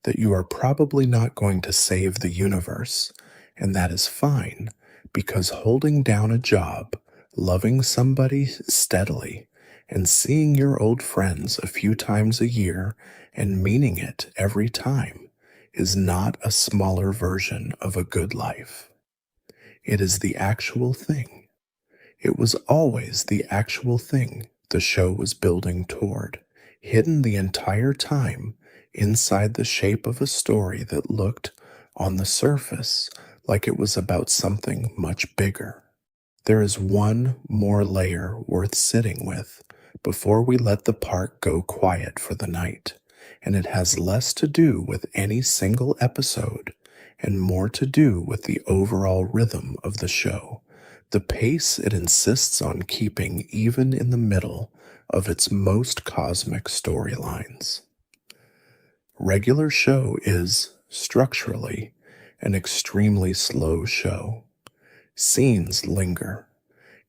that you are probably not going to save the universe, and that is fine, because holding down a job, loving somebody steadily, and seeing your old friends a few times a year and meaning it every time is not a smaller version of a good life. It is the actual thing. It was always the actual thing the show was building toward, hidden the entire time inside the shape of a story that looked, on the surface, like it was about something much bigger. There is one more layer worth sitting with before we let the park go quiet for the night, and it has less to do with any single episode and more to do with the overall rhythm of the show, the pace it insists on keeping even in the middle of its most cosmic storylines. Regular Show is, structurally, an extremely slow show. Scenes linger.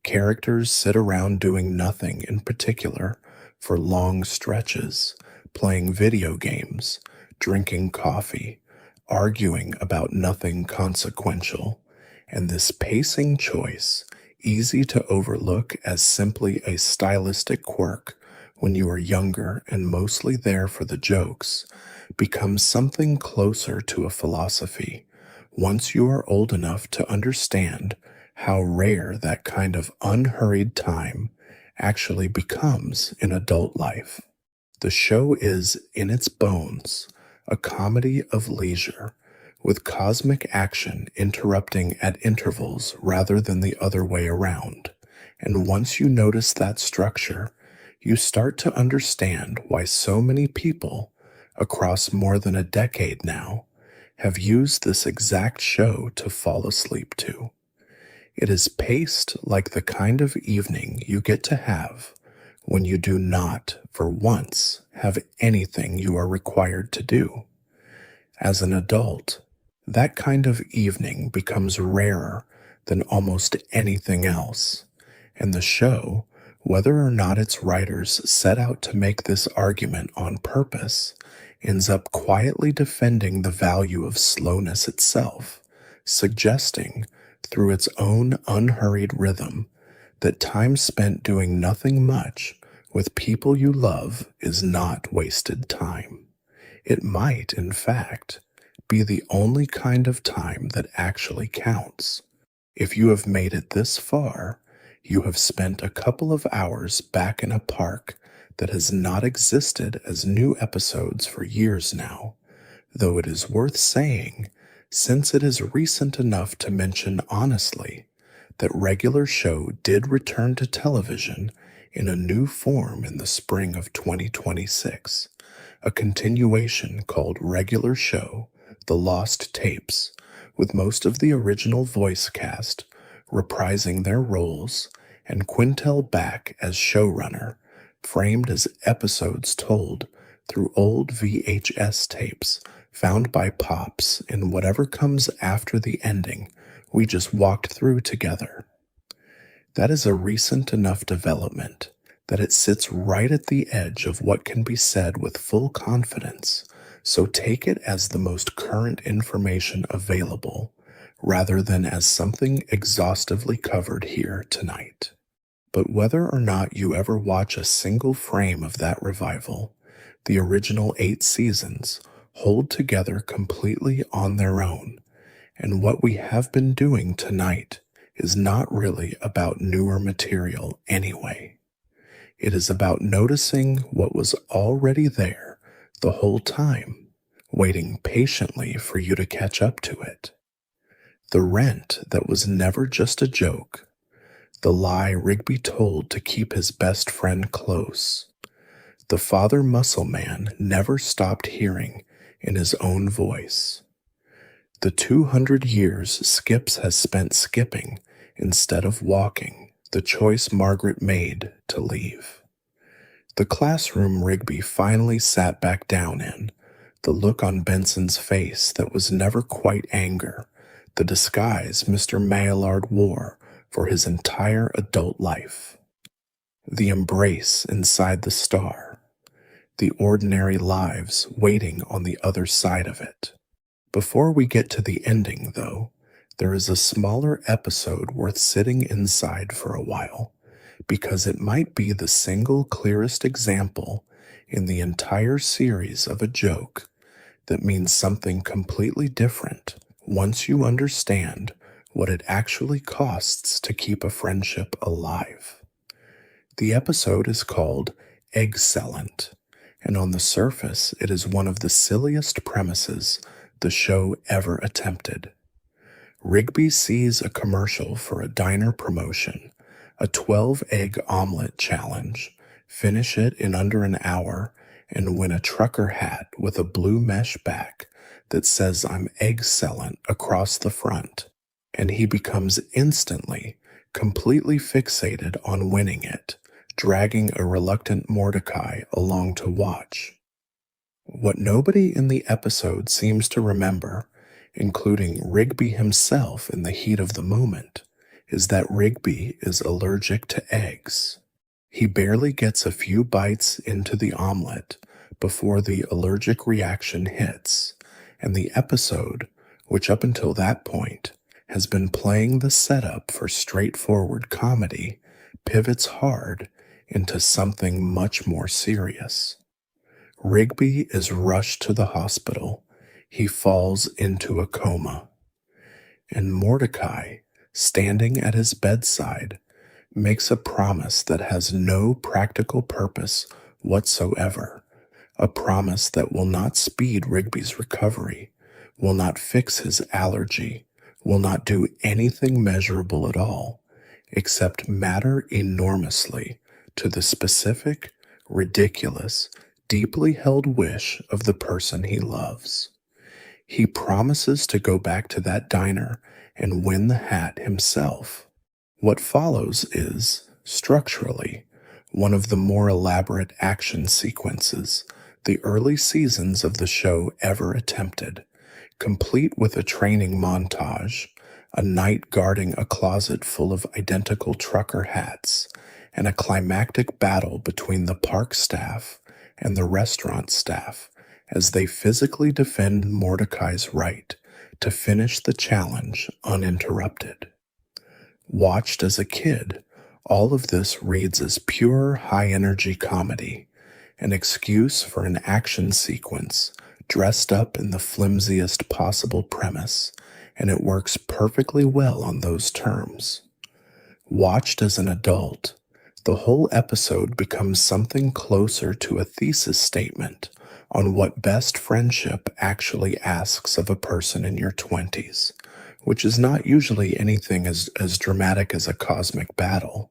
Characters sit around doing nothing in particular for long stretches, playing video games, drinking coffee, arguing about nothing consequential, and this pacing choice, easy to overlook as simply a stylistic quirk when you are younger and mostly there for the jokes, becomes something closer to a philosophy once you are old enough to understand how rare that kind of unhurried time actually becomes in adult life. The show is, in its bones, a comedy of leisure, with cosmic action interrupting at intervals rather than the other way around. And once you notice that structure, you start to understand why so many people, across more than a decade now, have used this exact show to fall asleep to. It is paced like the kind of evening you get to have when you do not, for once, have anything you are required to do. As an adult, that kind of evening becomes rarer than almost anything else, and the show, whether or not its writers set out to make this argument on purpose, ends up quietly defending the value of slowness itself, suggesting, through its own unhurried rhythm, that time spent doing nothing much with people you love is not wasted time. It might, in fact, be the only kind of time that actually counts. If you have made it this far, you have spent a couple of hours back in a park that has not existed as new episodes for years now, though it is worth saying, since it is recent enough to mention honestly, that Regular Show did return to television in a new form in the spring of 2026, a continuation called Regular Show, The Lost Tapes, with most of the original voice cast reprising their roles and Quintel back as showrunner, framed as episodes told through old VHS tapes found by Pops in whatever comes after the ending we just walked through together. That is a recent enough development that it sits right at the edge of what can be said with full confidence, so take it as the most current information available, rather than as something exhaustively covered here tonight. But whether or not you ever watch a single frame of that revival, the original 8 seasons hold together completely on their own, and what we have been doing tonight is not really about newer material anyway. It is about noticing what was already there the whole time, waiting patiently for you to catch up to it. The rent that was never just a joke, the lie Rigby told to keep his best friend close, the Father Muscle Man never stopped hearing in his own voice, the 200 years Skips has spent skipping instead of walking, the choice Margaret made to leave. The classroom Rigby finally sat back down in, the look on Benson's face that was never quite anger, the disguise Mr. Maillard wore for his entire adult life. The embrace inside the star, the ordinary lives waiting on the other side of it. Before we get to the ending, though, there is a smaller episode worth sitting inside for a while, because it might be the single clearest example in the entire series of a joke that means something completely different once you understand what it actually costs to keep a friendship alive. The episode is called Eggcellent, and on the surface it is one of the silliest premises the show ever attempted. Rigby sees a commercial for a diner promotion, a 12-egg omelet challenge, finish it in under an hour, and win a trucker hat with a blue mesh back that says "I'm egg-cellent" across the front, and he becomes instantly, completely fixated on winning it, dragging a reluctant Mordecai along to watch. What nobody in the episode seems to remember, including Rigby himself in the heat of the moment, is that Rigby is allergic to eggs. He barely gets a few bites into the omelet before the allergic reaction hits, and the episode, which up until that point has been playing the setup for straightforward comedy, pivots hard into something much more serious. Rigby is rushed to the hospital. He falls into a coma. And Mordecai, standing at his bedside, makes a promise that has no practical purpose whatsoever, a promise that will not speed Rigby's recovery, will not fix his allergy, will not do anything measurable at all, except matter enormously to the specific, ridiculous, deeply held wish of the person he loves. He promises to go back to that diner and win the hat himself. What follows is, structurally, one of the more elaborate action sequences the early seasons of the show ever attempted, complete with a training montage, a knight guarding a closet full of identical trucker hats, and a climactic battle between the park staff and the restaurant staff as they physically defend Mordecai's right to finish the challenge uninterrupted. Watched as a kid, all of this reads as pure high-energy comedy, an excuse for an action sequence dressed up in the flimsiest possible premise, and it works perfectly well on those terms. Watched as an adult, the whole episode becomes something closer to a thesis statement on what best friendship actually asks of a person in your 20s, which is not usually anything as dramatic as a cosmic battle,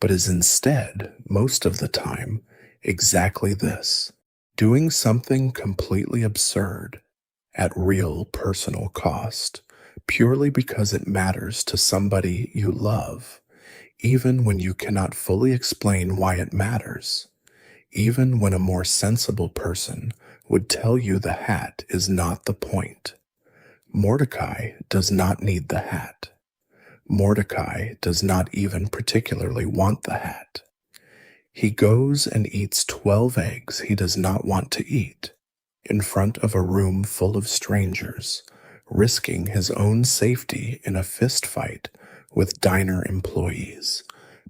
but is instead, most of the time, exactly this: doing something completely absurd, at real personal cost, purely because it matters to somebody you love, even when you cannot fully explain why it matters, even when a more sensible person would tell you the hat is not the point. Mordecai does not need the hat. Mordecai does not even particularly want the hat. He goes and eats 12 eggs he does not want to eat, in front of a room full of strangers, risking his own safety in a fist fight with diner employees,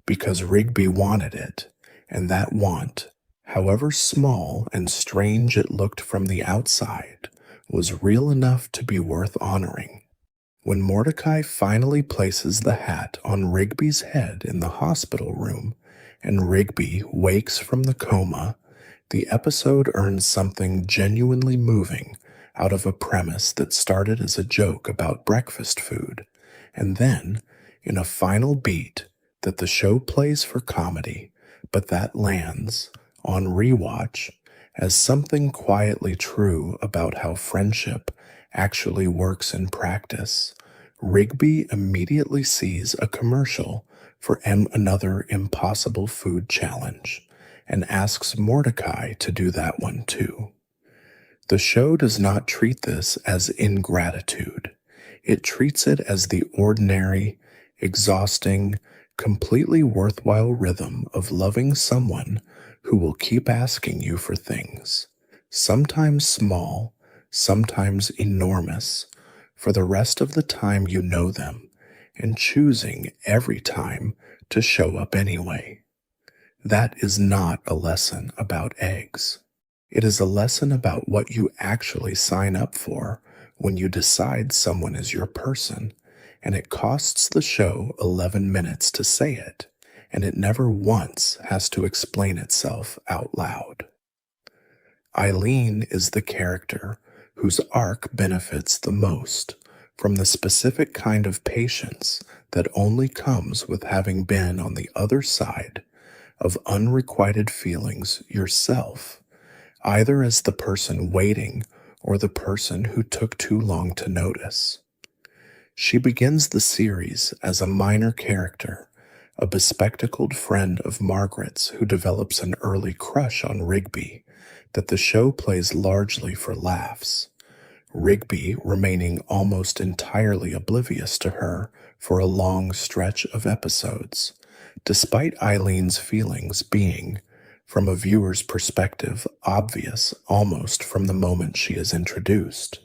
because Rigby wanted it, and that want, however small and strange it looked from the outside, was real enough to be worth honoring. When Mordecai finally places the hat on Rigby's head in the hospital room, and Rigby wakes from the coma, the episode earns something genuinely moving out of a premise that started as a joke about breakfast food, and then, in a final beat that the show plays for comedy, but that lands, on rewatch, as something quietly true about how friendship actually works in practice, Rigby immediately sees a commercial for another impossible food challenge and asks Mordecai to do that one too. The show does not treat this as ingratitude. It treats it as the ordinary, exhausting, completely worthwhile rhythm of loving someone who will keep asking you for things, sometimes small, sometimes enormous, for the rest of the time you know them, and choosing every time to show up anyway. That is not a lesson about eggs. It is a lesson about what you actually sign up for when you decide someone is your person, and it costs the show 11 minutes to say it, and it never once has to explain itself out loud. Eileen is the character whose arc benefits the most from the specific kind of patience that only comes with having been on the other side of unrequited feelings yourself, either as the person waiting or the person who took too long to notice. She begins the series as a minor character, a bespectacled friend of Margaret's who develops an early crush on Rigby that the show plays largely for laughs, Rigby remaining almost entirely oblivious to her for a long stretch of episodes, despite Eileen's feelings being, from a viewer's perspective, obvious almost from the moment she is introduced.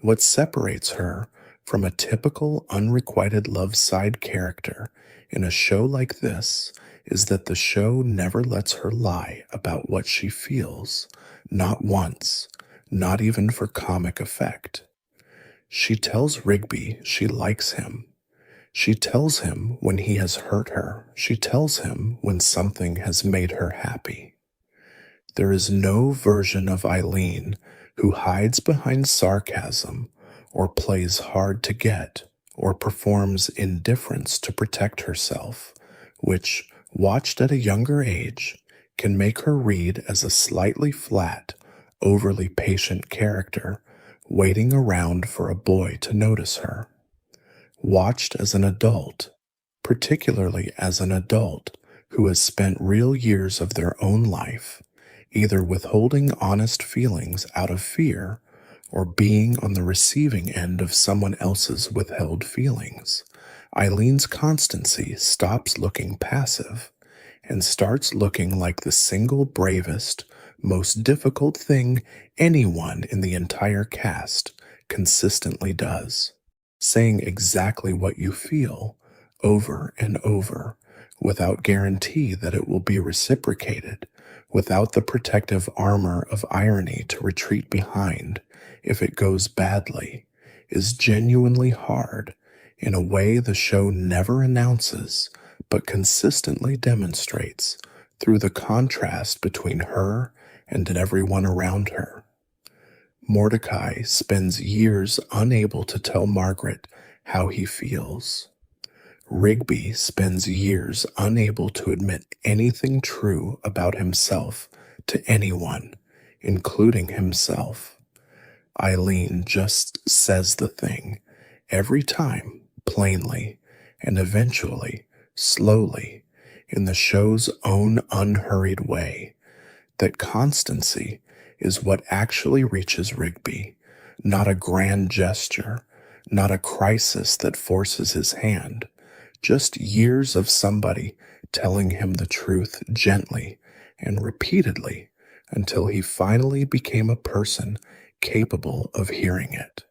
What separates her from a typical unrequited love side character in a show like this is that the show never lets her lie about what she feels, not once, not even for comic effect. She tells Rigby she likes him. She tells him when he has hurt her. She tells him when something has made her happy. There is no version of Eileen who hides behind sarcasm or plays hard to get or performs indifference to protect herself, which, watched at a younger age, can make her read as a slightly flat, overly patient character waiting around for a boy to notice her. Watched as an adult, particularly as an adult who has spent real years of their own life either withholding honest feelings out of fear or being on the receiving end of someone else's withheld feelings, Eileen's constancy stops looking passive and starts looking like the single bravest, most difficult thing anyone in the entire cast consistently does. Saying exactly what you feel over and over without guarantee that it will be reciprocated, without the protective armor of irony to retreat behind if it goes badly, is genuinely hard in a way the show never announces but consistently demonstrates through the contrast between her and everyone around her. Mordecai spends years unable to tell Margaret how he feels. Rigby spends years unable to admit anything true about himself to anyone, including himself. Eileen just says the thing, every time, plainly, and eventually, slowly, in the show's own unhurried way, that constancy is what actually reaches Rigby, not a grand gesture, not a crisis that forces his hand, just years of somebody telling him the truth gently and repeatedly until he finally became a person capable of hearing it.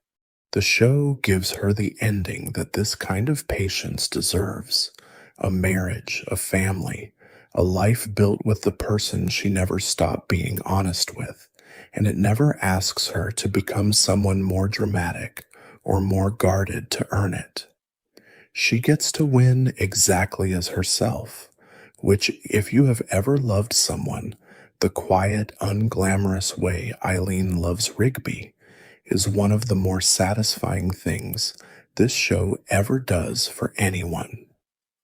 The show gives her the ending that this kind of patience deserves: a marriage, a family, a life built with the person she never stopped being honest with, and it never asks her to become someone more dramatic or more guarded to earn it. She gets to win exactly as herself, which, if you have ever loved someone the quiet, unglamorous way Eileen loves Rigby, is one of the more satisfying things this show ever does for anyone.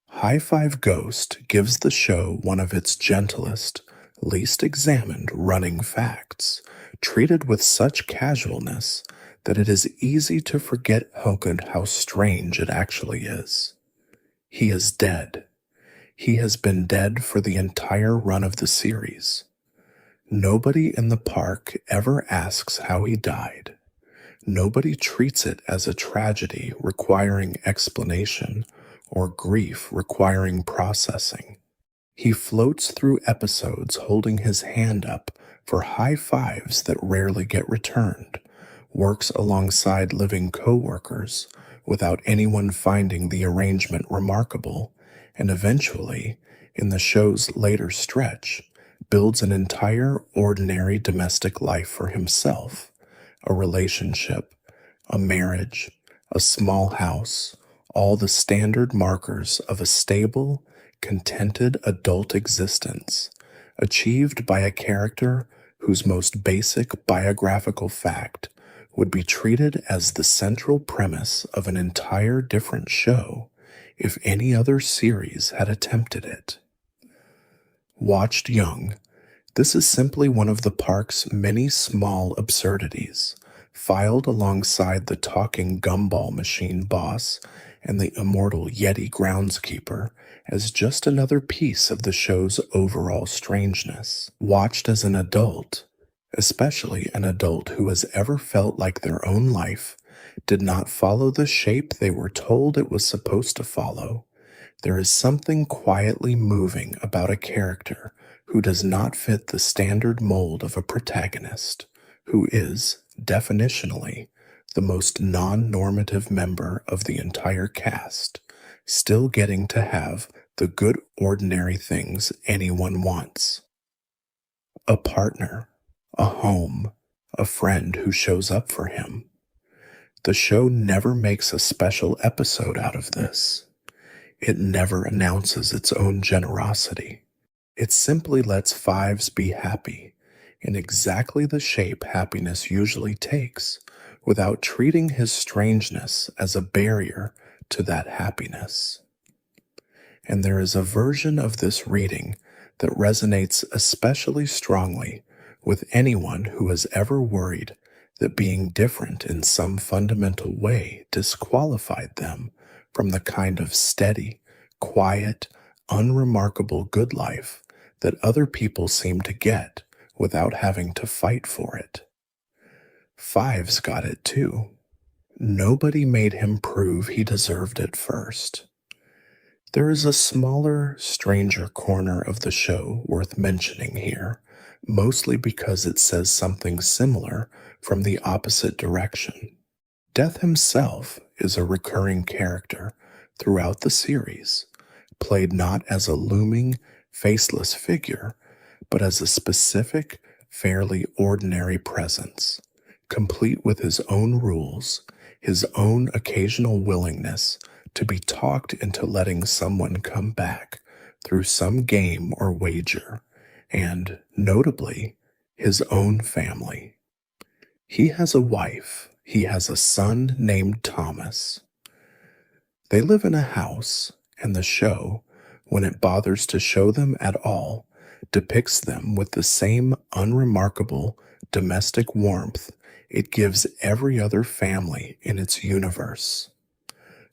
High Five Ghost gives the show one of its gentlest, least examined running facts, treated with such casualness that it is easy to forget how strange it actually is. He is dead. He has been dead for the entire run of the series. Nobody in the park ever asks how he died. Nobody treats it as a tragedy requiring explanation or grief requiring processing. He floats through episodes holding his hand up for high fives that rarely get returned, works alongside living co-workers without anyone finding the arrangement remarkable, and eventually, in the show's later stretch, builds an entire ordinary domestic life for himself: a relationship, a marriage, a small house, all the standard markers of a stable, contented adult existence, achieved by a character whose most basic biographical fact would be treated as the central premise of an entire different show if any other series had attempted it. Watched young, this is simply one of the park's many small absurdities, filed alongside the talking gumball machine boss and the immortal Yeti groundskeeper as just another piece of the show's overall strangeness. Watched as an adult, especially an adult who has ever felt like their own life did not follow the shape they were told it was supposed to follow, there is something quietly moving about a character who does not fit the standard mold of a protagonist, who is, definitionally, the most non-normative member of the entire cast, still getting to have the good ordinary things anyone wants. A partner, a home, a friend who shows up for him. The show never makes a special episode out of this. It never announces its own generosity. It simply lets Fives be happy, in exactly the shape happiness usually takes, without treating his strangeness as a barrier to that happiness. And there is a version of this reading that resonates especially strongly with anyone who has ever worried that being different in some fundamental way disqualified them from the kind of steady, quiet, unremarkable good life that other people seem to get without having to fight for it. Fives got it too. Nobody made him prove he deserved it first. There is a smaller, stranger corner of the show worth mentioning here, mostly because it says something similar from the opposite direction. Death himself is a recurring character throughout the series, played not as a looming, faceless figure, but as a specific, fairly ordinary presence, complete with his own rules, his own occasional willingness to be talked into letting someone come back through some game or wager, and, notably, his own family. He has a wife. He has a son named Thomas. They live in a house, and the show, when it bothers to show them at all, depicts them with the same unremarkable domestic warmth it gives every other family in its universe.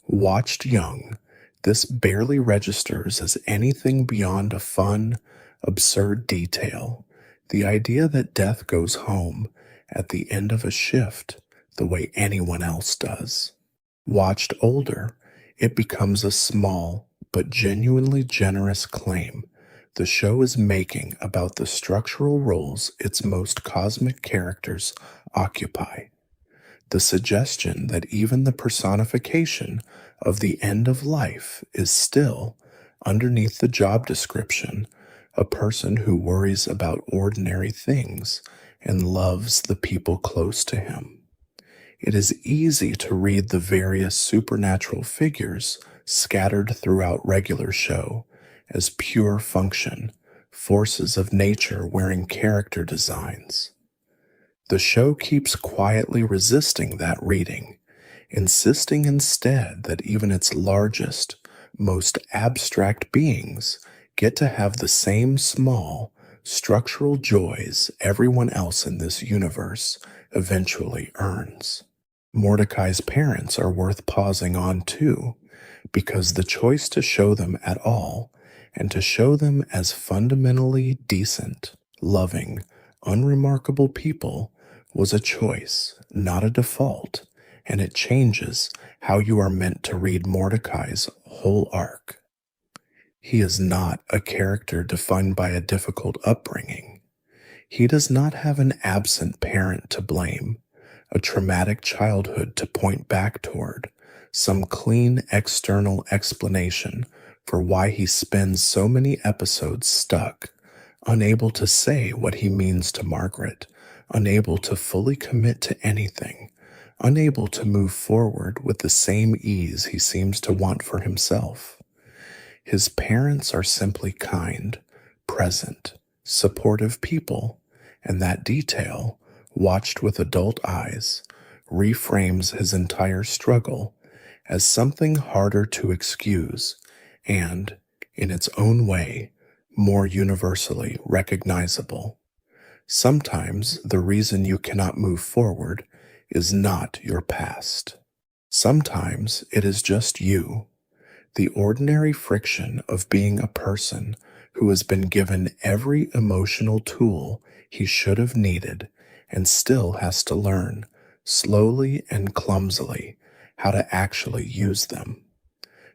Watched young, this barely registers as anything beyond a fun, absurd detail, the idea that death goes home at the end of a shift the way anyone else does. Watched older, it becomes a small but genuinely generous claim the show is making about the structural roles its most cosmic characters occupy. The suggestion that even the personification of the end of life is still, underneath the job description, a person who worries about ordinary things and loves the people close to him. It is easy to read the various supernatural figures scattered throughout regular show as pure function, forces of nature wearing character designs. The show keeps quietly resisting that reading, insisting instead that even its largest, most abstract beings get to have the same small, structural joys everyone else in this universe eventually earns. Mordecai's parents are worth pausing on too, because the choice to show them at all and to show them as fundamentally decent, loving, unremarkable people was a choice, not a default, and it changes how you are meant to read Mordecai's whole arc. He is not a character defined by a difficult upbringing. He does not have an absent parent to blame, a traumatic childhood to point back toward, some clean external explanation for why he spends so many episodes stuck, unable to say what he means to Margaret, unable to fully commit to anything, unable to move forward with the same ease he seems to want for himself. His parents are simply kind, present, supportive people, and that detail, watched with adult eyes, reframes his entire struggle as something harder to excuse and, in its own way, more universally recognizable. Sometimes the reason you cannot move forward is not your past. Sometimes it is just you, the ordinary friction of being a person who has been given every emotional tool he should have needed and still has to learn, slowly and clumsily, how to actually use them.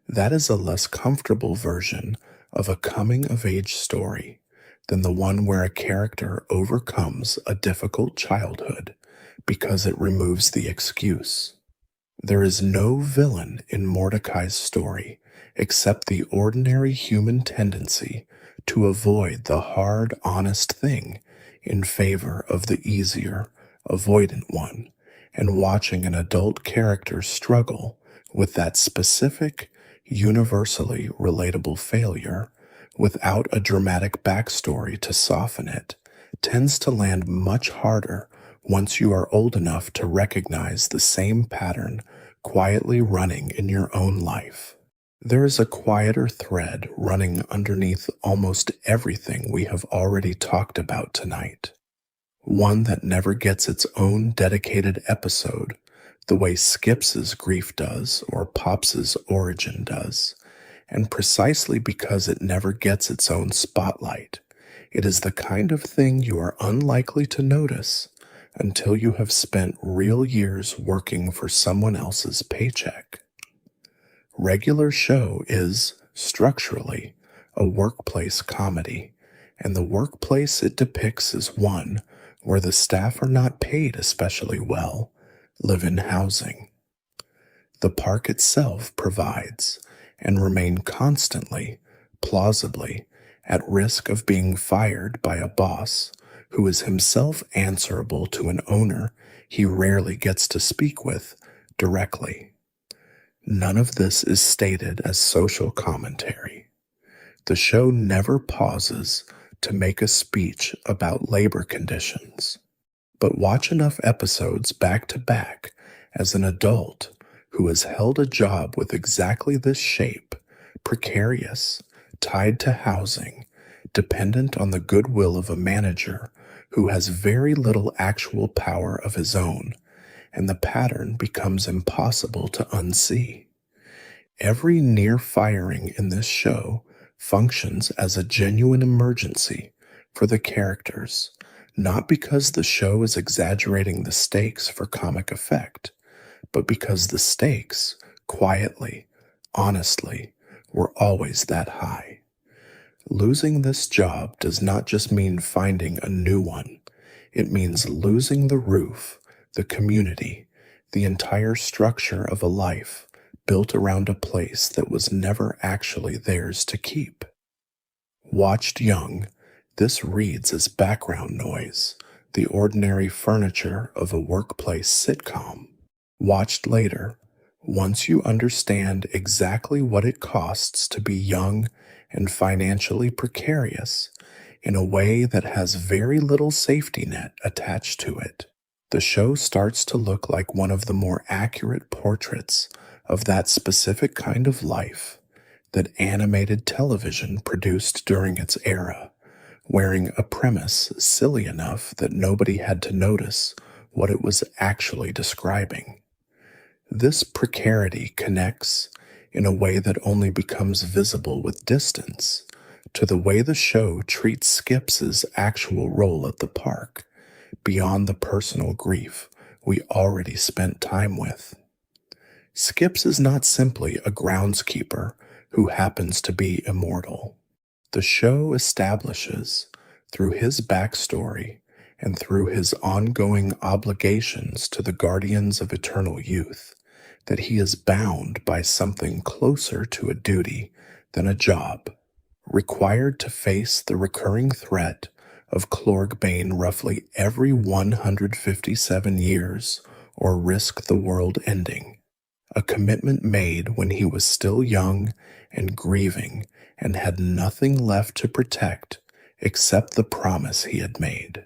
That is a less comfortable version of a coming of age story than the one where a character overcomes a difficult childhood because it removes the excuse. There is no villain in Mordecai's story except the ordinary human tendency to avoid the hard, honest thing in favor of the easier, avoidant one, and watching an adult character struggle with that specific, universally relatable failure without a dramatic backstory to soften it tends to land much harder once you are old enough to recognize the same pattern quietly running in your own life. There is a quieter thread running underneath almost everything we have already talked about tonight. One that never gets its own dedicated episode, the way Skips's grief does or Pops's origin does. And precisely because it never gets its own spotlight, it is the kind of thing you are unlikely to notice until you have spent real years working for someone else's paycheck. Regular Show is, structurally, a workplace comedy, and the workplace it depicts is one where the staff are not paid especially well, live in housing. The park itself provides, and remain constantly, plausibly, at risk of being fired by a boss who is himself answerable to an owner he rarely gets to speak with directly. None of this is stated as social commentary. The show never pauses to make a speech about labor conditions. But watch enough episodes back to back as an adult who has held a job with exactly this shape, precarious, tied to housing, dependent on the goodwill of a manager who has very little actual power of his own, and the pattern becomes impossible to unsee. Every near firing in this show functions as a genuine emergency for the characters, not because the show is exaggerating the stakes for comic effect, but because the stakes, quietly, honestly, were always that high. Losing this job does not just mean finding a new one. It means losing the roof, the community, the entire structure of a life built around a place that was never actually theirs to keep. Watched young, this reads as background noise, the ordinary furniture of a workplace sitcom. Watched later, once you understand exactly what it costs to be young and financially precarious in a way that has very little safety net attached to it, the show starts to look like one of the more accurate portraits of that specific kind of life that animated television produced during its era, wearing a premise silly enough that nobody had to notice what it was actually describing. This precarity connects, in a way that only becomes visible with distance, to the way the show treats Skips's actual role at the park, beyond the personal grief we already spent time with. Skips is not simply a groundskeeper who happens to be immortal. The show establishes, through his backstory and through his ongoing obligations to the guardians of eternal youth, that he is bound by something closer to a duty than a job, required to face the recurring threat of Clorgbane roughly every 157 years or risk the world ending, a commitment made when he was still young and grieving and had nothing left to protect except the promise he had made.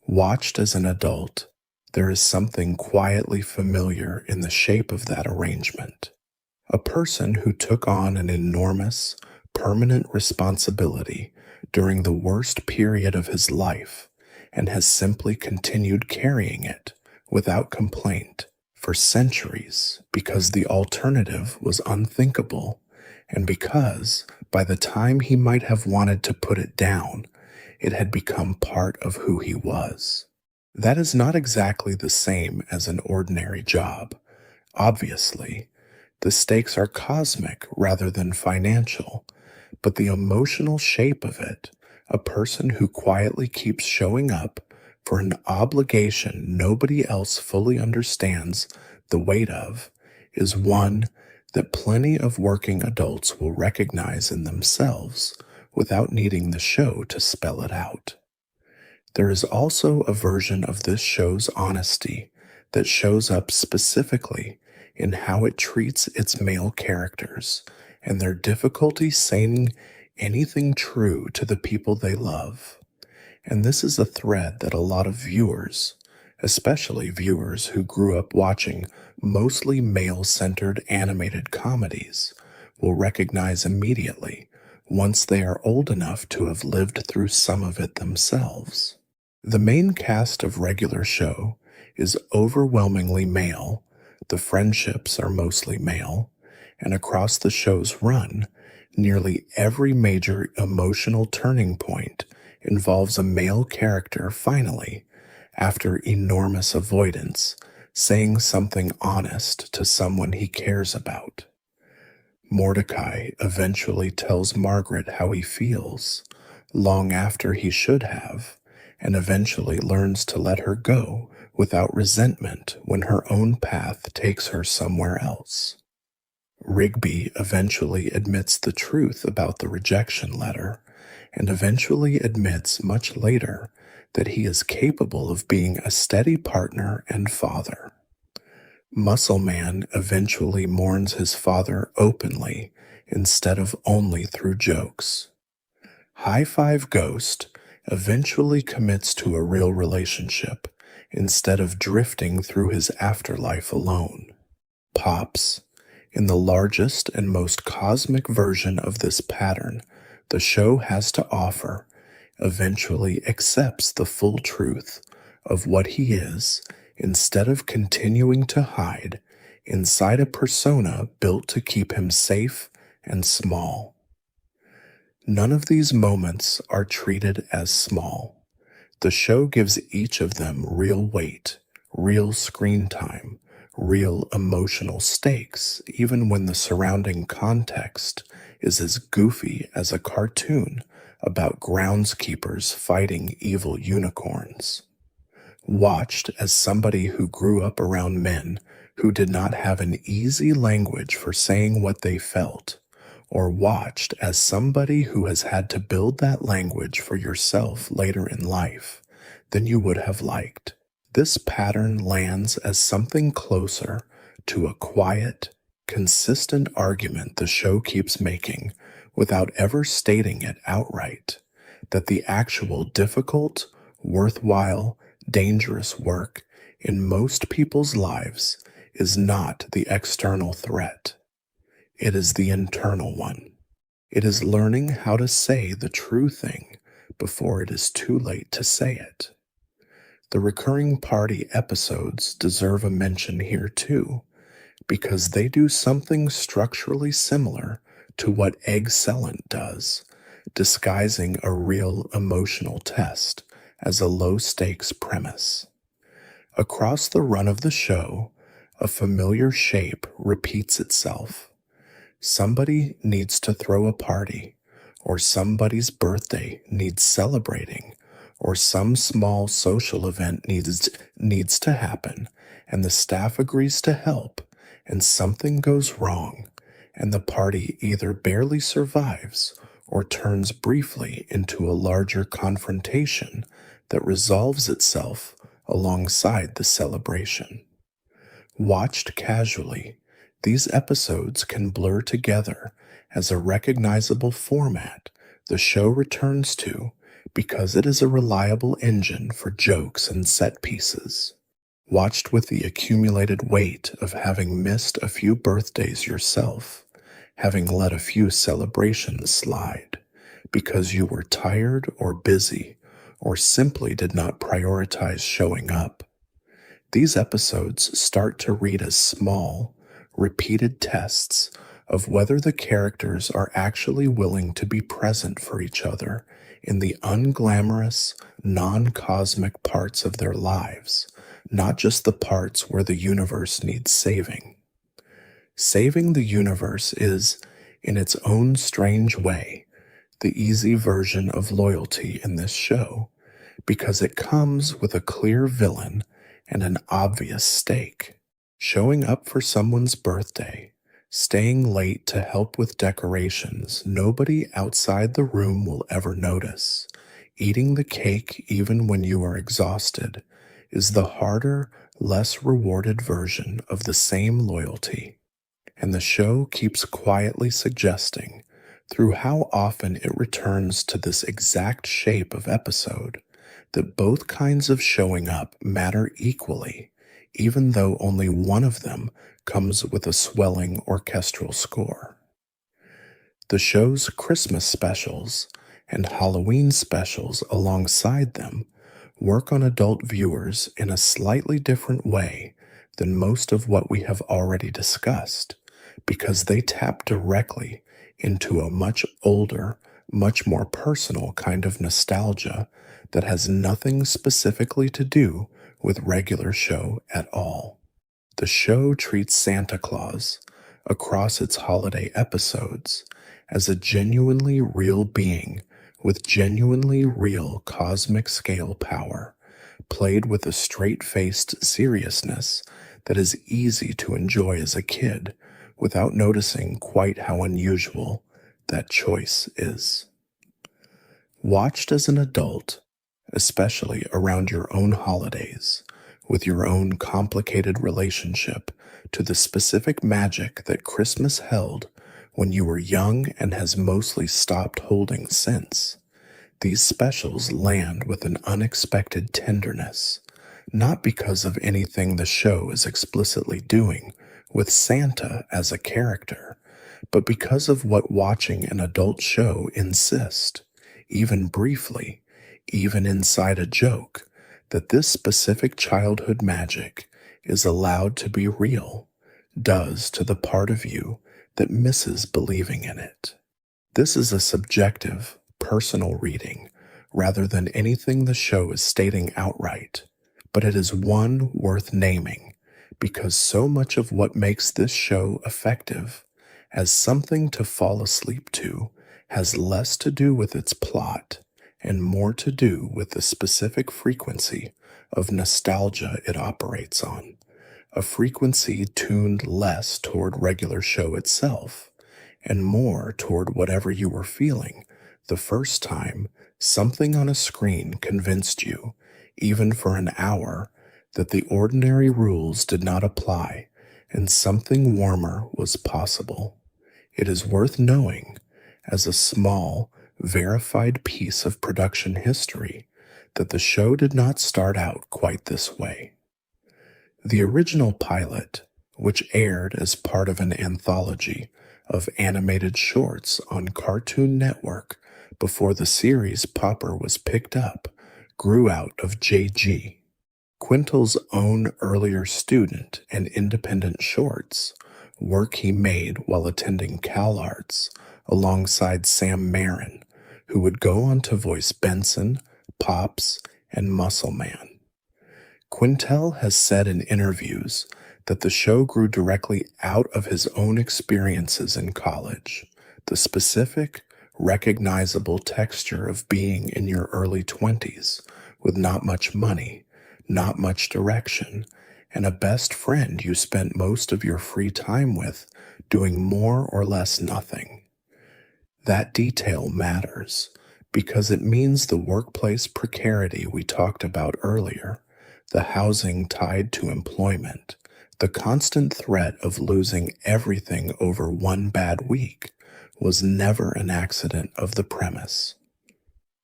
Watched as an adult, There is something quietly familiar in the shape of that arrangement. A person who took on an enormous, permanent responsibility during the worst period of his life and has simply continued carrying it without complaint for centuries because the alternative was unthinkable and because by the time he might have wanted to put it down, it had become part of who he was. That is not exactly the same as an ordinary job. Obviously, the stakes are cosmic rather than financial, but the emotional shape of it, a person who quietly keeps showing up for an obligation nobody else fully understands the weight of, is one that plenty of working adults will recognize in themselves without needing the show to spell it out. There is also a version of this show's honesty that shows up specifically in how it treats its male characters and their difficulty saying anything true to the people they love. And this is a thread that a lot of viewers, especially viewers who grew up watching mostly male-centered animated comedies, will recognize immediately once they are old enough to have lived through some of it themselves. The main cast of regular show is overwhelmingly male, the friendships are mostly male, and across the show's run, nearly every major emotional turning point involves a male character finally, after enormous avoidance, saying something honest to someone he cares about. Mordecai eventually tells Margaret how he feels, long after he should have, and eventually learns to let her go without resentment when her own path takes her somewhere else. Rigby eventually admits the truth about the rejection letter, and eventually admits much later that he is capable of being a steady partner and father. Muscle Man eventually mourns his father openly instead of only through jokes. High Five Ghost eventually commits to a real relationship instead of drifting through his afterlife alone. Pops, in the largest and most cosmic version of this pattern the show has to offer, eventually accepts the full truth of what he is instead of continuing to hide inside a persona built to keep him safe and small. None of these moments are treated as small. The show gives each of them real weight, real screen time, real emotional stakes, even when the surrounding context is as goofy as a cartoon about groundskeepers fighting evil unicorns. Watched as somebody who grew up around men who did not have an easy language for saying what they felt, or watched as somebody who has had to build that language for yourself later in life than you would have liked. This pattern lands as something closer to a quiet, consistent argument the show keeps making without ever stating it outright, that the actual difficult, worthwhile, dangerous work in most people's lives is not the external threat. It is the internal one. It is learning how to say the true thing before it is too late to say it. The recurring party episodes deserve a mention here too, because they do something structurally similar to what Excellent does, disguising a real emotional test as a low-stakes premise. Across the run of the show, a familiar shape repeats itself. Somebody needs to throw a party, or somebody's birthday needs celebrating, or some small social event needs to happen, and the staff agrees to help, and something goes wrong, and the party either barely survives or turns briefly into a larger confrontation that resolves itself alongside the celebration. Watched casually, these episodes can blur together as a recognizable format the show returns to because it is a reliable engine for jokes and set pieces. watched with the accumulated weight of having missed a few birthdays yourself, having let a few celebrations slide because you were tired or busy or simply did not prioritize showing up. These episodes start to read as small, repeated tests of whether the characters are actually willing to be present for each other in the unglamorous, non-cosmic parts of their lives, not just the parts where the universe needs saving. Saving the universe is, in its own strange way, the easy version of loyalty in this show, because it comes with a clear villain and an obvious stake. Showing up for someone's birthday, staying late to help with decorations nobody outside the room will ever notice, eating the cake even when you are exhausted, is the harder, less rewarded version of the same loyalty. And the show keeps quietly suggesting, through how often it returns to this exact shape of episode, that both kinds of showing up matter equally, even though only one of them comes with a swelling orchestral score. The show's Christmas specials and Halloween specials alongside them work on adult viewers in a slightly different way than most of what we have already discussed, because they tap directly into a much older, much more personal kind of nostalgia that has nothing specifically to do with regular show at all. The show treats Santa Claus, across its holiday episodes, as a genuinely real being with genuinely real cosmic scale power, played with a straight-faced seriousness that is easy to enjoy as a kid without noticing quite how unusual that choice is. Watched as an adult, especially around your own holidays, with your own complicated relationship to the specific magic that Christmas held when you were young and has mostly stopped holding since, these specials land with an unexpected tenderness, not because of anything the show is explicitly doing with Santa as a character, but because of what watching an adult show insists, even briefly, even inside a joke, that this specific childhood magic is allowed to be real, does to the part of you that misses believing in it. This is a subjective, personal reading rather than anything the show is stating outright, but it is one worth naming because so much of what makes this show effective as something to fall asleep to has less to do with its plot and more to do with the specific frequency of nostalgia it operates on, a frequency tuned less toward regular show itself and more toward whatever you were feeling the first time something on a screen convinced you, even for an hour, that the ordinary rules did not apply and something warmer was possible. It is worth knowing, as a small, verified piece of production history, that the show did not start out quite this way. The original pilot, which aired as part of an anthology of animated shorts on Cartoon Network before the series proper was picked up, grew out of JG, Quintel's own earlier student and independent shorts, work he made while attending CalArts alongside Sam Marin, who would go on to voice Benson, Pops, and Muscle Man. Quintel has said in interviews that the show grew directly out of his own experiences in college, the specific, recognizable texture of being in your early 20s with not much money, not much direction, and a best friend you spent most of your free time with doing more or less nothing. That detail matters because it means the workplace precarity we talked about earlier, the housing tied to employment, the constant threat of losing everything over one bad week was never an accident of the premise.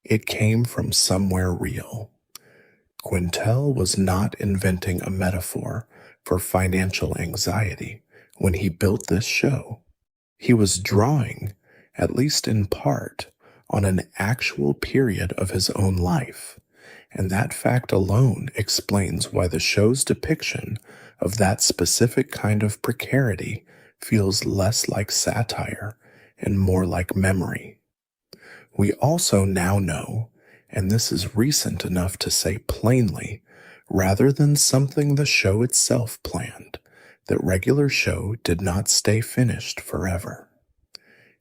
It came from somewhere real. Quintel was not inventing a metaphor for financial anxiety when he built this show. He was drawing, at least in part, on an actual period of his own life, and that fact alone explains why the show's depiction of that specific kind of precarity feels less like satire and more like memory. We also now know, and this is recent enough to say plainly, rather than something the show itself planned, that Regular Show did not stay finished forever.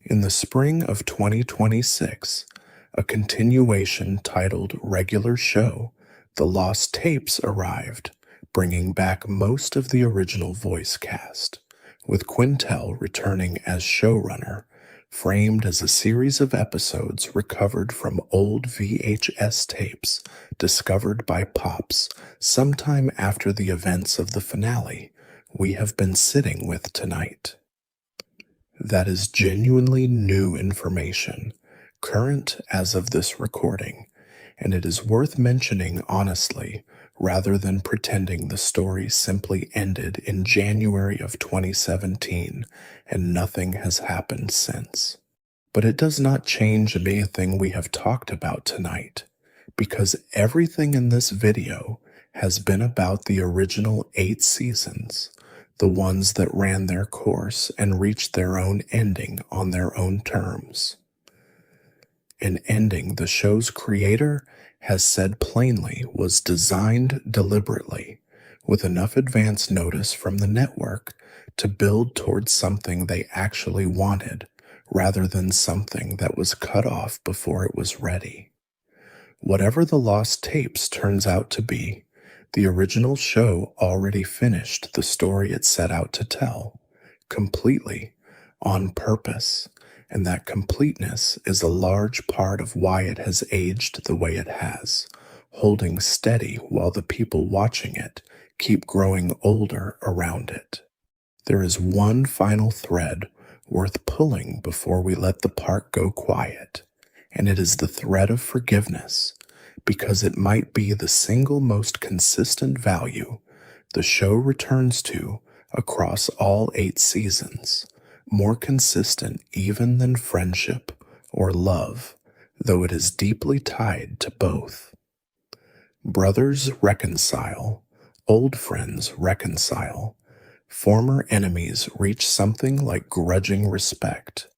In the spring of 2026, a continuation titled Regular Show, The Lost Tapes arrived, bringing back most of the original voice cast, with Quintel returning as showrunner, framed as a series of episodes recovered from old VHS tapes discovered by Pops sometime after the events of the finale we have been sitting with tonight. That is genuinely new information, current as of this recording, and it is worth mentioning honestly rather than pretending the story simply ended in January of 2017 and nothing has happened since. But it does not change anything we have talked about tonight, because everything in this video has been about the original 8 seasons, the ones that ran their course and reached their own ending on their own terms. An ending the show's creator has said plainly was designed deliberately, with enough advance notice from the network to build towards something they actually wanted, rather than something that was cut off before it was ready. Whatever the lost tapes turns out to be, the original show already finished the story it set out to tell, completely, on purpose, and that completeness is a large part of why it has aged the way it has, holding steady while the people watching it keep growing older around it. There is one final thread worth pulling before we let the park go quiet, and it is the thread of forgiveness, because it might be the single most consistent value the show returns to across all 8 seasons, more consistent even than friendship or love, though it is deeply tied to both. Brothers reconcile, old friends reconcile, former enemies reach something like grudging respect.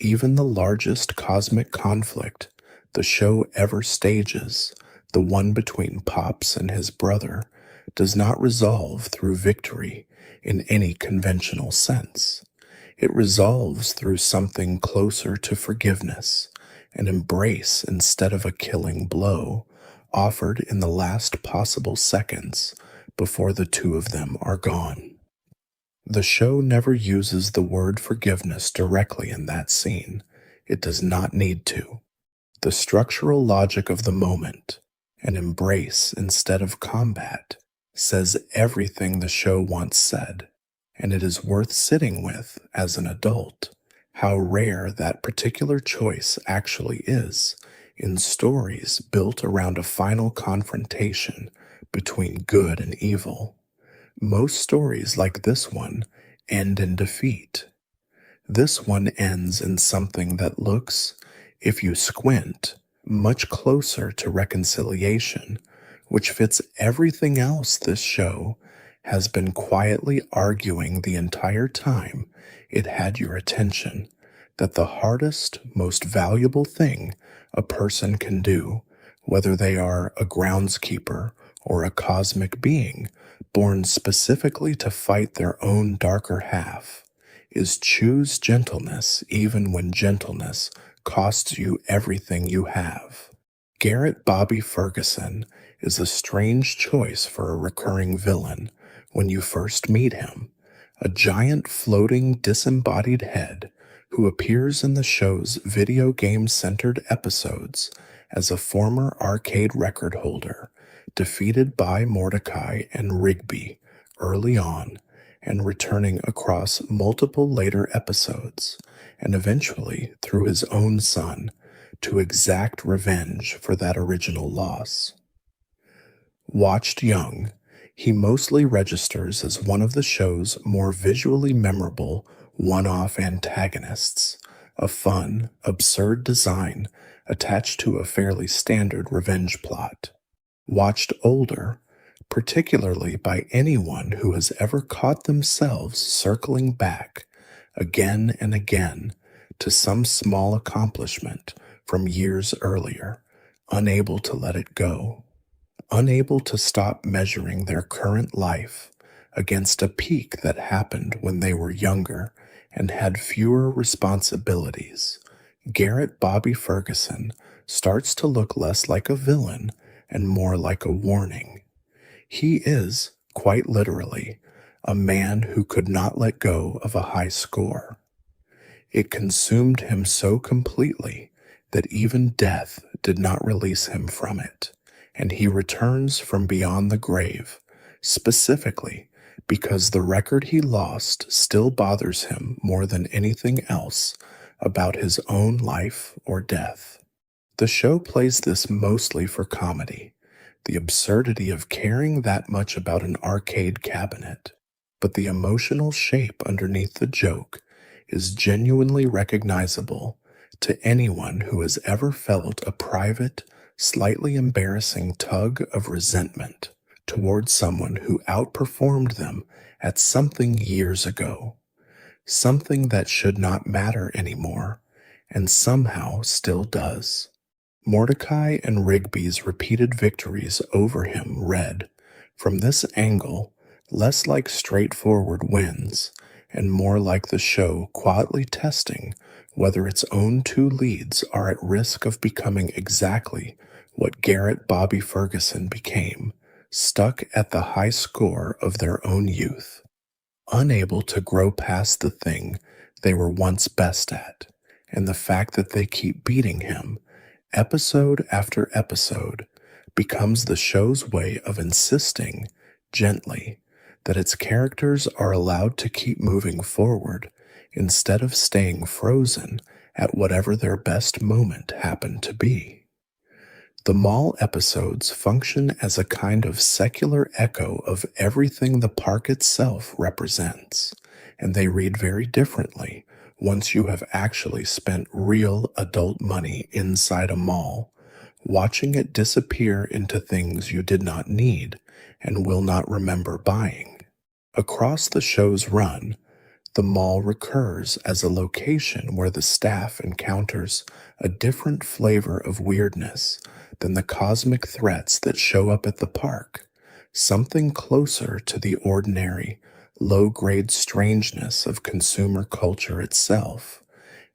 Even the largest cosmic conflict the show ever stages, the one between Pops and his brother, does not resolve through victory in any conventional sense. It resolves through something closer to forgiveness, an embrace instead of a killing blow, offered in the last possible seconds before the two of them are gone. The show never uses the word forgiveness directly in that scene. It does not need to. The structural logic of the moment, an embrace instead of combat, says everything the show once said, and it is worth sitting with as an adult how rare that particular choice actually is in stories built around a final confrontation between good and evil. Most stories like this one end in defeat. This one ends in something that looks, if you squint, much closer to reconciliation, which fits everything else this show has been quietly arguing the entire time it had your attention, that the hardest, most valuable thing a person can do, whether they are a groundskeeper or a cosmic being born specifically to fight their own darker half, is choose gentleness even when gentleness costs you everything you have. Garrett Bobby Ferguson is a strange choice for a recurring villain when you first meet him, a giant floating disembodied head who appears in the show's video game-centered episodes as a former arcade record holder, defeated by Mordecai and Rigby early on, and returning across multiple later episodes, and eventually through his own son, to exact revenge for that original loss. Watched young, he mostly registers as one of the show's more visually memorable one-off antagonists, a fun, absurd design attached to a fairly standard revenge plot. Watched older, particularly by anyone who has ever caught themselves circling back again and again to some small accomplishment from years earlier, unable to let it go, unable to stop measuring their current life against a peak that happened when they were younger and had fewer responsibilities. Garrett Bobby Ferguson starts to look less like a villain and more like a warning. He is, quite literally, a man who could not let go of a high score. It consumed him so completely that even death did not release him from it, and he returns from beyond the grave, specifically because the record he lost still bothers him more than anything else about his own life or death. The show plays this mostly for comedy, the absurdity of caring that much about an arcade cabinet, but the emotional shape underneath the joke is genuinely recognizable to anyone who has ever felt a private, slightly embarrassing tug of resentment towards someone who outperformed them at something years ago, something that should not matter anymore, and somehow still does. Mordecai and Rigby's repeated victories over him read, from this angle, less like straightforward wins and more like the show quietly testing whether its own two leads are at risk of becoming exactly what Garrett Bobby Ferguson became, stuck at the high score of their own youth, unable to grow past the thing they were once best at, and the fact that they keep beating him episode after episode becomes the show's way of insisting, gently, that its characters are allowed to keep moving forward instead of staying frozen at whatever their best moment happened to be. The mall episodes function as a kind of secular echo of everything the park itself represents, and they read very differently once you have actually spent real adult money inside a mall, watching it disappear into things you did not need and will not remember buying. Across the show's run, the mall recurs as a location where the staff encounters a different flavor of weirdness than the cosmic threats that show up at the park, something closer to the ordinary, low-grade strangeness of consumer culture itself,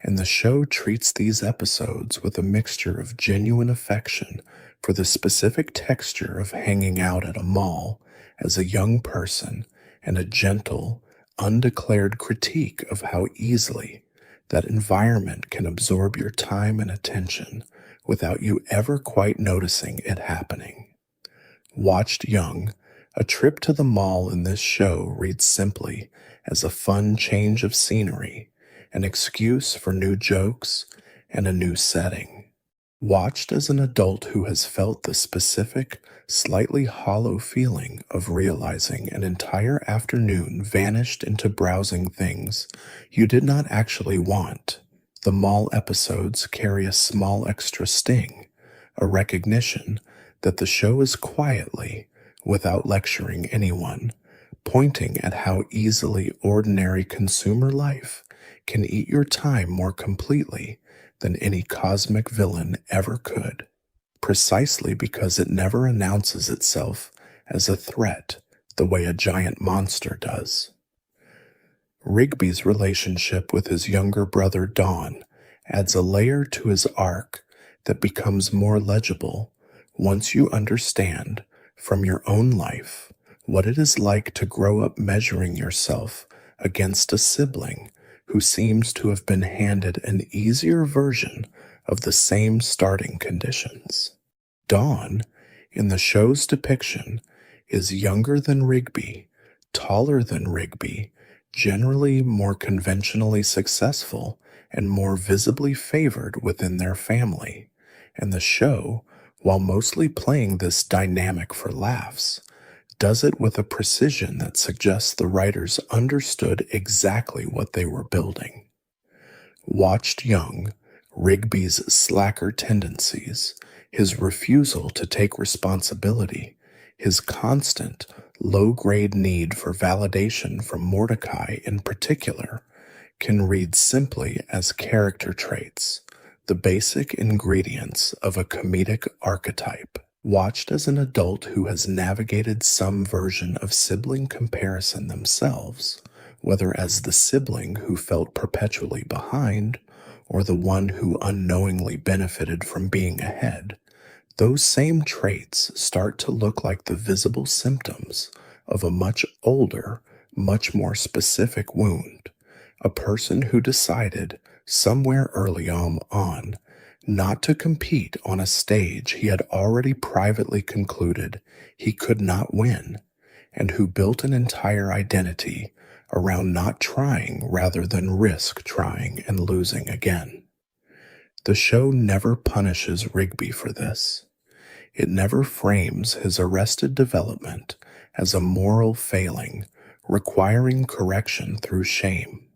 and the show treats these episodes with a mixture of genuine affection for the specific texture of hanging out at a mall as a young person and a gentle, undeclared critique of how easily that environment can absorb your time and attention without you ever quite noticing it happening. Watched young, a trip to the mall in this show reads simply as a fun change of scenery, an excuse for new jokes, and a new setting. Watched as an adult who has felt the specific, slightly hollow feeling of realizing an entire afternoon vanished into browsing things you did not actually want, the mall episodes carry a small extra sting, a recognition that the show is quietly, without lecturing anyone, pointing at how easily ordinary consumer life can eat your time more completely than any cosmic villain ever could, precisely because it never announces itself as a threat the way a giant monster does. Rigby's relationship with his younger brother Don adds a layer to his arc that becomes more legible once you understand from your own life what it is like to grow up measuring yourself against a sibling who seems to have been handed an easier version of the same starting conditions. Dawn, in the show's depiction, is younger than Rigby, taller than Rigby, generally more conventionally successful, and more visibly favored within their family, and the show, while mostly playing this dynamic for laughs, does it with a precision that suggests the writers understood exactly what they were building. Watched young, Rigby's slacker tendencies, his refusal to take responsibility, his constant, low-grade need for validation from Mordecai in particular, can read simply as character traits, the basic ingredients of a comedic archetype. Watched as an adult who has navigated some version of sibling comparison themselves, whether as the sibling who felt perpetually behind or the one who unknowingly benefited from being ahead, those same traits start to look like the visible symptoms of a much older, much more specific wound. A person who decided somewhere early on not to compete on a stage he had already privately concluded he could not win, and who built an entire identity around not trying rather than risk trying and losing again. The show never punishes Rigby for this. It never frames his arrested development as a moral failing requiring correction through shame.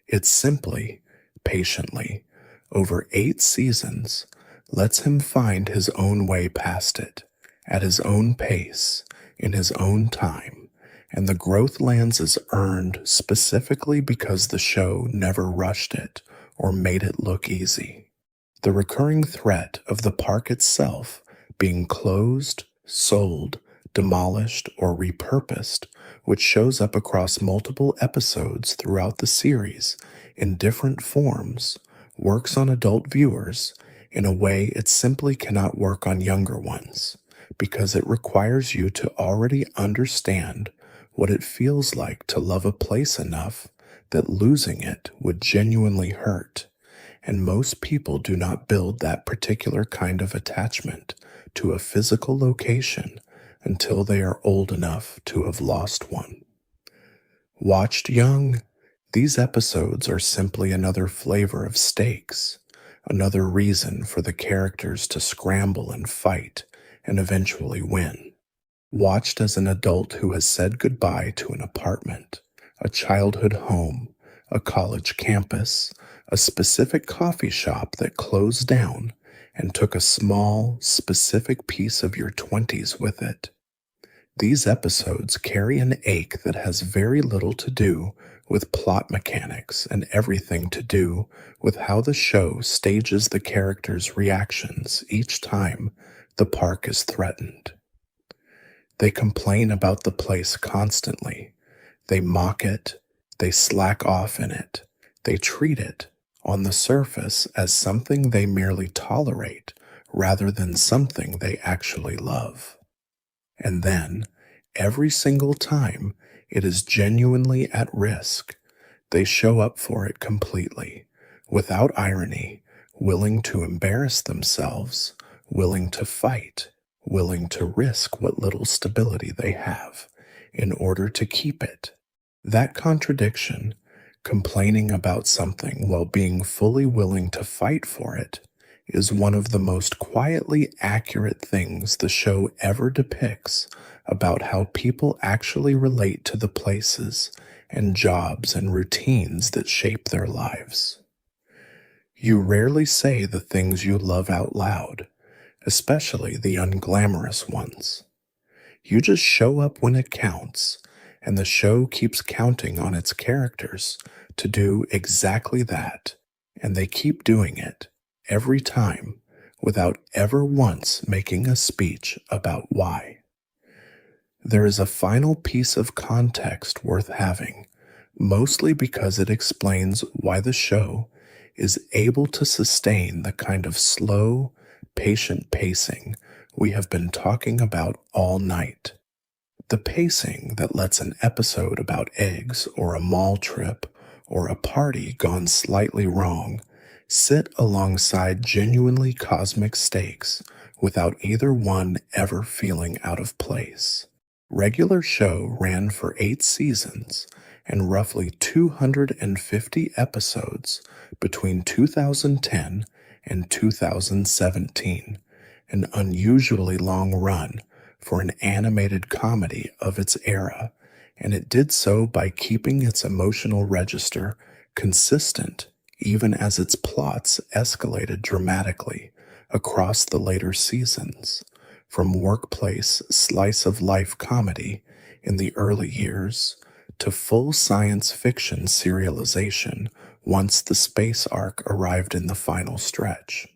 It simply, patiently, over 8 seasons, lets him find his own way past it, at his own pace, in his own time, and the growth lands is earned specifically because the show never rushed it or made it look easy. The recurring threat of the park itself being closed, sold, demolished, or repurposed, which shows up across multiple episodes throughout the series in different forms, works on adult viewers in a way it simply cannot work on younger ones, because it requires you to already understand what it feels like to love a place enough that losing it would genuinely hurt, and most people do not build that particular kind of attachment to a physical location until they are old enough to have lost one. Watched young, these episodes are simply another flavor of stakes, another reason for the characters to scramble and fight and eventually win. Watched as an adult who has said goodbye to an apartment, a childhood home, a college campus, a specific coffee shop that closed down and took a small, specific piece of your 20s with it. These episodes carry an ache that has very little to do with plot mechanics and everything to do with how the show stages the characters' reactions each time the park is threatened. They complain about the place constantly. They mock it. They slack off in it. They treat it, on the surface, as something they merely tolerate rather than something they actually love. And then, every single time it is genuinely at risk, they show up for it completely, without irony, willing to embarrass themselves, willing to fight, willing to risk what little stability they have in order to keep it. That contradiction, complaining about something while being fully willing to fight for it, is one of the most quietly accurate things the show ever depicts about how people actually relate to the places and jobs and routines that shape their lives. You rarely say the things you love out loud, especially the unglamorous ones. You just show up when it counts, and the show keeps counting on its characters to do exactly that, and they keep doing it every time without ever once making a speech about why. There is a final piece of context worth having, mostly because it explains why the show is able to sustain the kind of slow, patient pacing we have been talking about all night. The pacing that lets an episode about eggs or a mall trip or a party gone slightly wrong sit alongside genuinely cosmic stakes without either one ever feeling out of place. Regular show ran for 8 seasons and roughly 250 episodes between 2010 and 2017, an unusually long run for an animated comedy of its era, and it did so by keeping its emotional register consistent even as its plots escalated dramatically across the later seasons, from workplace slice of life comedy in the early years to full science fiction serialization once the space arc arrived in the final stretch.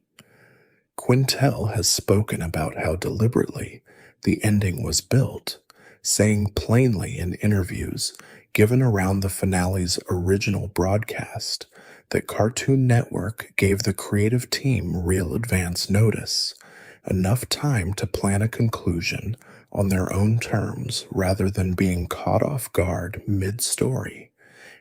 Quintel has spoken about how deliberately the ending was built, saying plainly in interviews given around the finale's original broadcast that Cartoon Network gave the creative team real advance notice, enough time to plan a conclusion on their own terms rather than being caught off guard mid-story,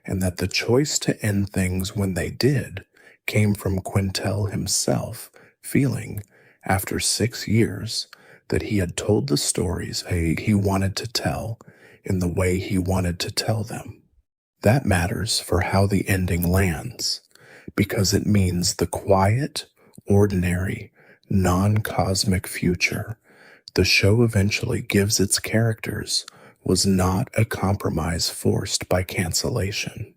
and that the choice to end things when they did came from Quintel himself feeling, after 6 years, that he had told the stories he wanted to tell in the way he wanted to tell them. That matters for how the ending lands, because it means the quiet, ordinary, non-cosmic future the show eventually gives its characters was not a compromise forced by cancellation.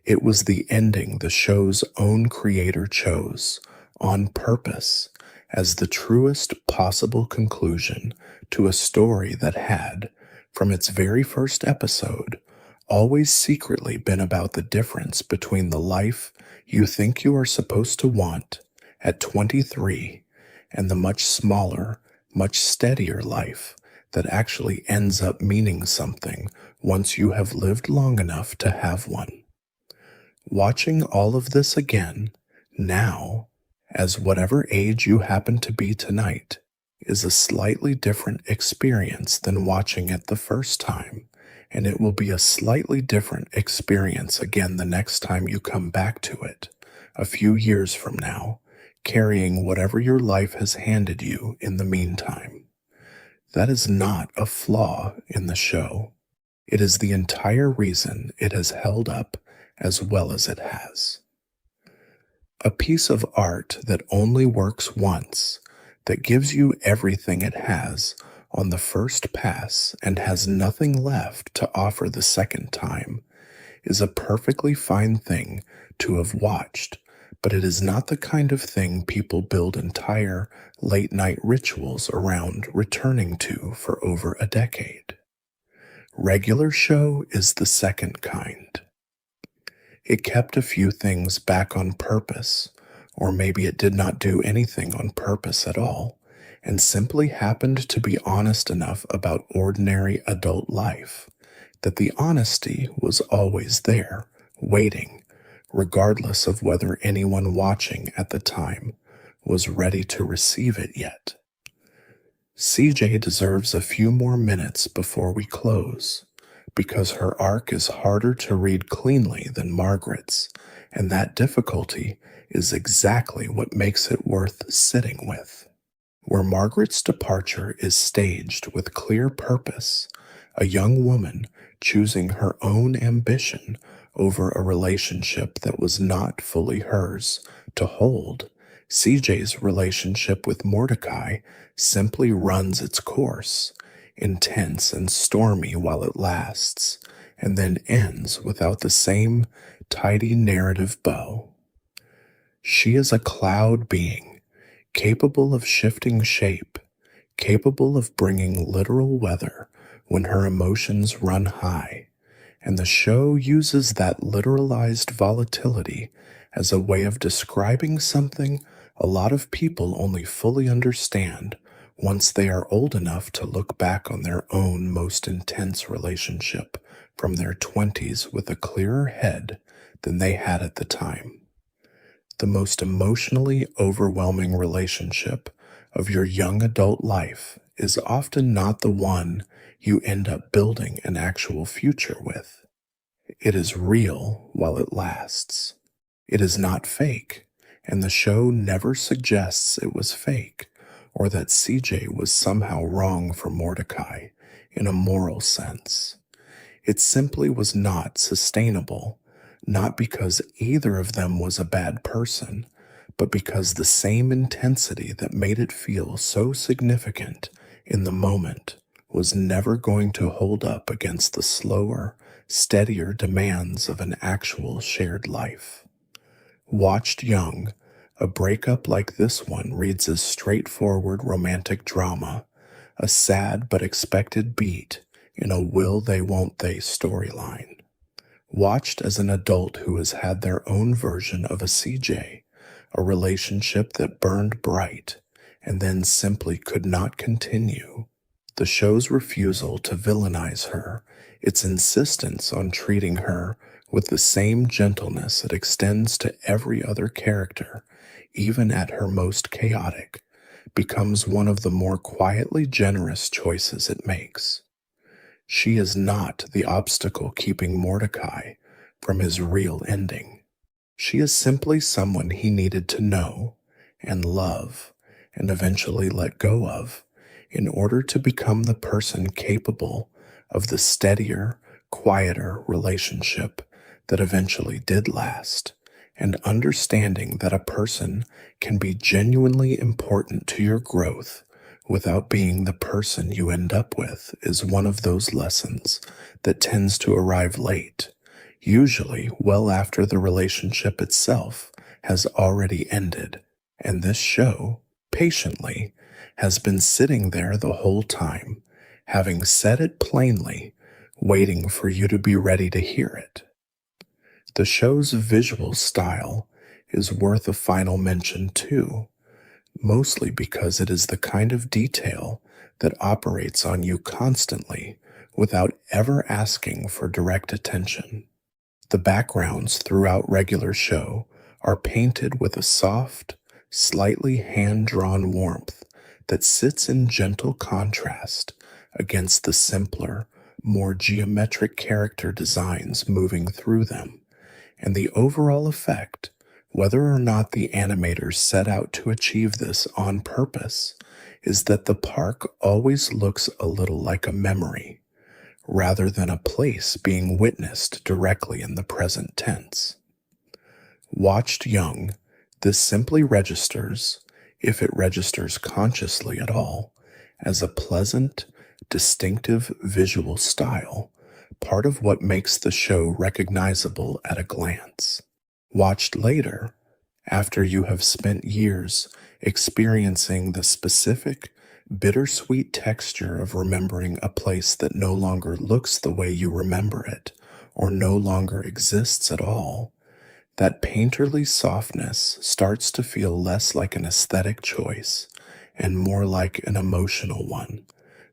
It was the ending the show's own creator chose, on purpose, as the truest possible conclusion to a story that had, from its very first episode, always secretly been about the difference between the life you think you are supposed to want at 23 and the much smaller, much steadier life that actually ends up meaning something once you have lived long enough to have one. Watching all of this again, now, as whatever age you happen to be tonight, is a slightly different experience than watching it the first time, and it will be a slightly different experience again the next time you come back to it, a few years from now, carrying whatever your life has handed you in the meantime. That is not a flaw in the show. It is the entire reason it has held up as well as it has. A piece of art that only works once, that gives you everything it has on the first pass and has nothing left to offer the second time, is a perfectly fine thing to have watched, but it is not the kind of thing people build entire late-night rituals around returning to for over a decade. Regular show is the second kind. It kept a few things back on purpose, or maybe it did not do anything on purpose at all, and simply happened to be honest enough about ordinary adult life that the honesty was always there, waiting, regardless of whether anyone watching at the time was ready to receive it yet. CJ deserves a few more minutes before we close, because her arc is harder to read cleanly than Margaret's, and that difficulty is exactly what makes it worth sitting with. Where Margaret's departure is staged with clear purpose, a young woman choosing her own ambition over a relationship that was not fully hers to hold, CJ's relationship with Mordecai simply runs its course, intense and stormy while it lasts, and then ends without the same tidy narrative bow. She is a cloud being, capable of shifting shape, capable of bringing literal weather when her emotions run high, and the show uses that literalized volatility as a way of describing something a lot of people only fully understand once they are old enough to look back on their own most intense relationship from their 20s with a clearer head than they had at the time. The most emotionally overwhelming relationship of your young adult life is often not the one you end up building an actual future with. It is real while it lasts. It is not fake, and the show never suggests it was fake or that CJ was somehow wrong for Mordecai in a moral sense. It simply was not sustainable, not because either of them was a bad person, but because the same intensity that made it feel so significant in the moment was never going to hold up against the slower, steadier demands of an actual shared life. Watched young, a breakup like this one reads as straightforward romantic drama, a sad but expected beat in a will they won't they storyline. Watched as an adult who has had their own version of a CJ, a relationship that burned bright and then simply could not continue. The show's refusal to villainize her, its insistence on treating her with the same gentleness it extends to every other character, even at her most chaotic, becomes one of the more quietly generous choices it makes. She is not the obstacle keeping Mordecai from his real ending. She is simply someone he needed to know and love and eventually let go of in order to become the person capable of the steadier, quieter relationship that eventually did last, and understanding that a person can be genuinely important to your growth without being the person you end up with is one of those lessons that tends to arrive late, usually well after the relationship itself has already ended, and this show, patiently, has been sitting there the whole time, having said it plainly, waiting for you to be ready to hear it. The show's visual style is worth a final mention too, mostly because it is the kind of detail that operates on you constantly without ever asking for direct attention. The backgrounds throughout regular show are painted with a soft, slightly hand-drawn warmth that sits in gentle contrast against the simpler, more geometric character designs moving through them, and the overall effect, whether or not the animators set out to achieve this on purpose, is that the park always looks a little like a memory, rather than a place being witnessed directly in the present tense. Watched young, this simply registers, if it registers consciously at all, as a pleasant, distinctive visual style, part of what makes the show recognizable at a glance. Watched later, after you have spent years experiencing the specific, bittersweet texture of remembering a place that no longer looks the way you remember it, or no longer exists at all, that painterly softness starts to feel less like an aesthetic choice and more like an emotional one.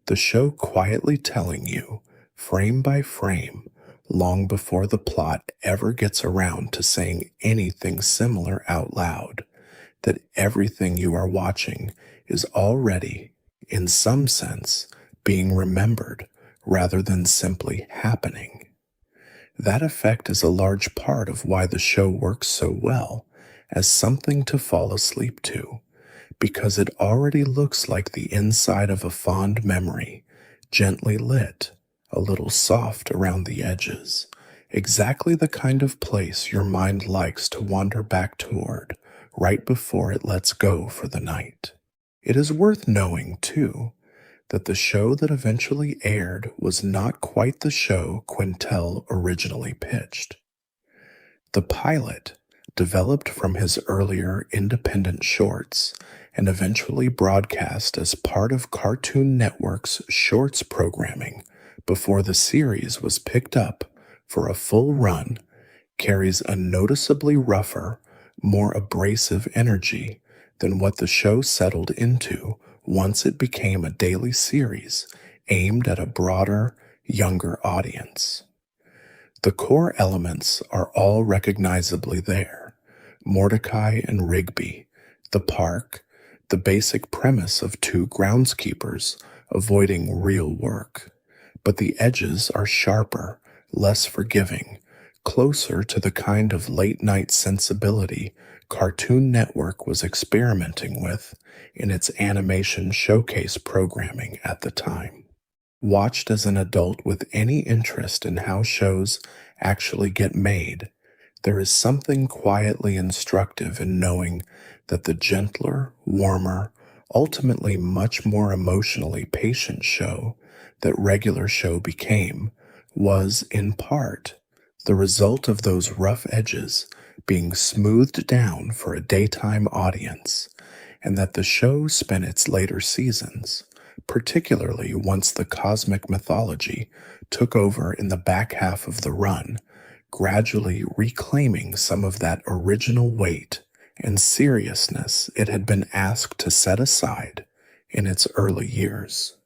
The show quietly telling you, frame by frame, long before the plot ever gets around to saying anything similar out loud, that everything you are watching is already, in some sense, being remembered rather than simply happening. That effect is a large part of why the show works so well as something to fall asleep to, because it already looks like the inside of a fond memory, gently lit, a little soft around the edges, exactly the kind of place your mind likes to wander back toward right before it lets go for the night. It is worth knowing, too, that the show that eventually aired was not quite the show Quintel originally pitched. The pilot, developed from his earlier independent shorts and eventually broadcast as part of Cartoon Network's shorts programming before the series was picked up for a full run, carries a noticeably rougher, more abrasive energy than what the show settled into once it became a daily series aimed at a broader, younger audience. The core elements are all recognizably there: Mordecai and Rigby, the park, the basic premise of two groundskeepers avoiding real work. But the edges are sharper, less forgiving, closer to the kind of late-night sensibility Cartoon Network was experimenting with in its animation showcase programming at the time. Watched as an adult with any interest in how shows actually get made, There is something quietly instructive in knowing that the gentler, warmer, ultimately much more emotionally patient show that regular show became was, in part, the result of those rough edges being smoothed down for a daytime audience, and that the show spent its later seasons, particularly once the cosmic mythology took over in the back half of the run, gradually reclaiming some of that original weight and seriousness it had been asked to set aside in its early years.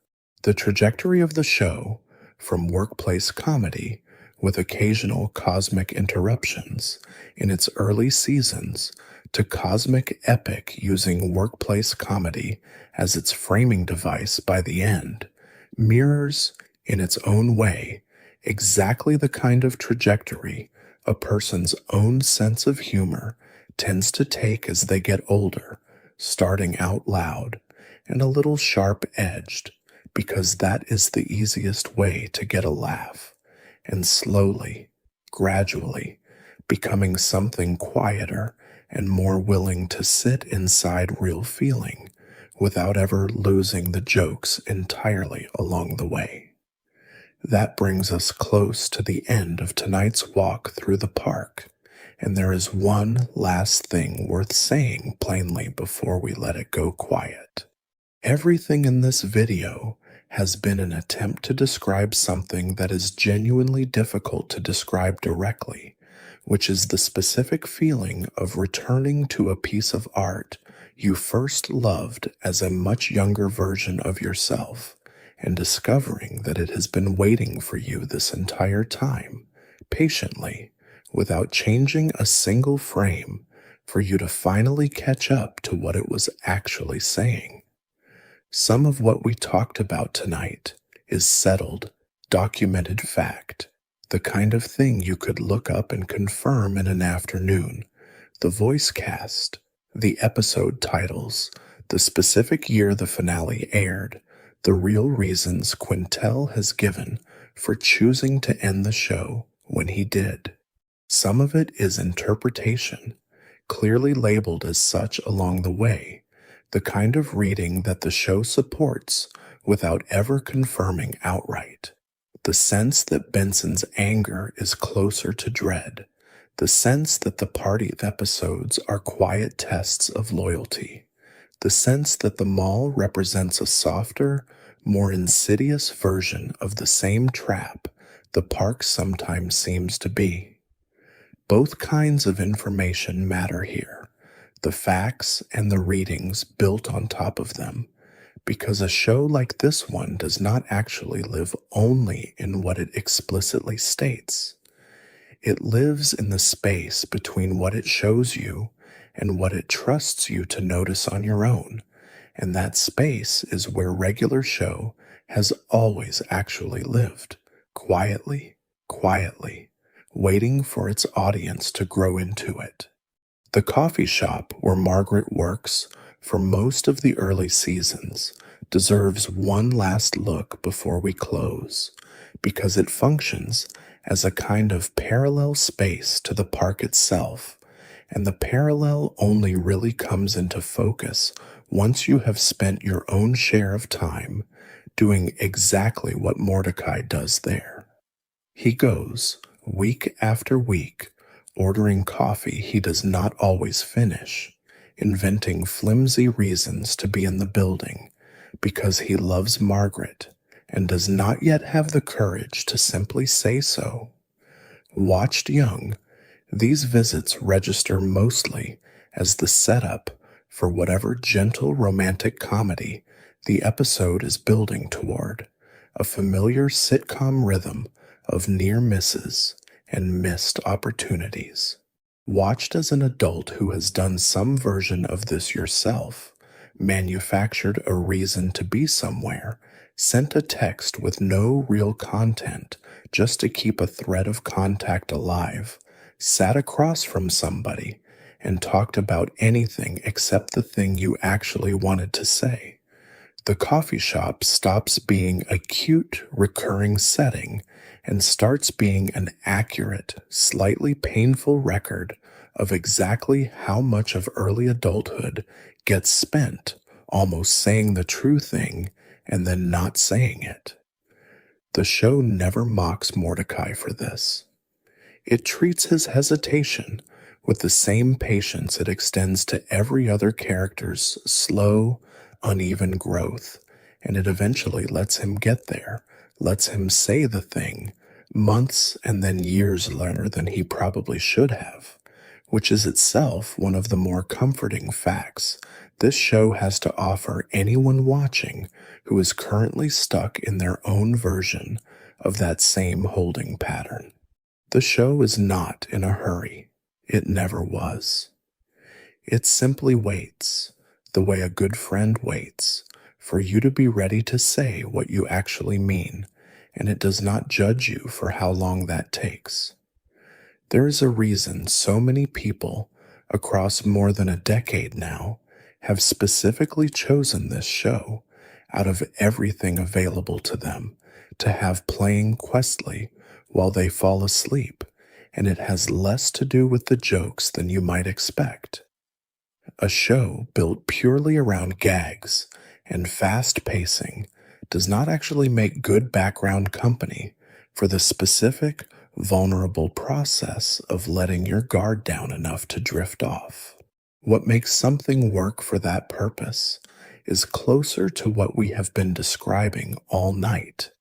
The trajectory of the show, from workplace comedy with occasional cosmic interruptions in its early seasons to cosmic epic using workplace comedy as its framing device by the end, mirrors, in its own way, exactly the kind of trajectory a person's own sense of humor tends to take as they get older, starting out loud and a little sharp-edged, because that is the easiest way to get a laugh, and slowly, gradually, becoming something quieter and more willing to sit inside real feeling without ever losing the jokes entirely along the way. That brings us close to the end of tonight's walk through the park, and there is one last thing worth saying plainly before we let it go quiet. Everything in this video has been an attempt to describe something that is genuinely difficult to describe directly, which is the specific feeling of returning to a piece of art you first loved as a much younger version of yourself, and discovering that it has been waiting for you this entire time, patiently, without changing a single frame, for you to finally catch up to what it was actually saying. Some of what we talked about tonight is settled, documented fact, the kind of thing you could look up and confirm in an afternoon. The voice cast, the episode titles, the specific year the finale aired, the real reasons Quintel has given for choosing to end the show when he did. Some of it is interpretation, clearly labeled as such along the way, the kind of reading that the show supports without ever confirming outright. The sense that Benson's anger is closer to dread, the sense that the party episodes are quiet tests of loyalty, the sense that the mall represents a softer, more insidious version of the same trap the park sometimes seems to be. Both kinds of information matter here, the facts and the readings built on top of them, because a show like this one does not actually live only in what it explicitly states. It lives in the space between what it shows you and what it trusts you to notice on your own, and that space is where regular show has always actually lived, quietly, waiting for its audience to grow into it. The coffee shop where Margaret works for most of the early seasons deserves one last look before we close, because it functions as a kind of parallel space to the park itself, and the parallel only really comes into focus once you have spent your own share of time doing exactly what Mordecai does there. He goes, week after week, ordering coffee he does not always finish, inventing flimsy reasons to be in the building because he loves Margaret and does not yet have the courage to simply say so. Watched young, these visits register mostly as the setup for whatever gentle romantic comedy the episode is building toward, a familiar sitcom rhythm of near misses and missed opportunities. Watched as an adult who has done some version of this yourself, manufactured a reason to be somewhere, sent a text with no real content just to keep a thread of contact alive, sat across from somebody, and talked about anything except the thing you actually wanted to say. The coffee shop stops being a cute, recurring setting and starts being an accurate, slightly painful record of exactly how much of early adulthood gets spent almost saying the true thing and then not saying it. The show never mocks Mordecai for this. It treats his hesitation with the same patience it extends to every other character's slow, uneven growth, and it eventually lets him get there, lets him say the thing months and then years later than he probably should have, which is itself one of the more comforting facts this show has to offer anyone watching who is currently stuck in their own version of that same holding pattern. The show is not in a hurry. It never was. It simply waits, the way a good friend waits, for you to be ready to say what you actually mean, and it does not judge you for how long that takes. There is a reason so many people, across more than a decade now, have specifically chosen this show, out of everything available to them, to have playing Questly while they fall asleep, and it has less to do with the jokes than you might expect. A show built purely around gags and fast pacing does not actually make good background company for the specific, vulnerable process of letting your guard down enough to drift off. What makes something work for that purpose is closer to what we have been describing all night: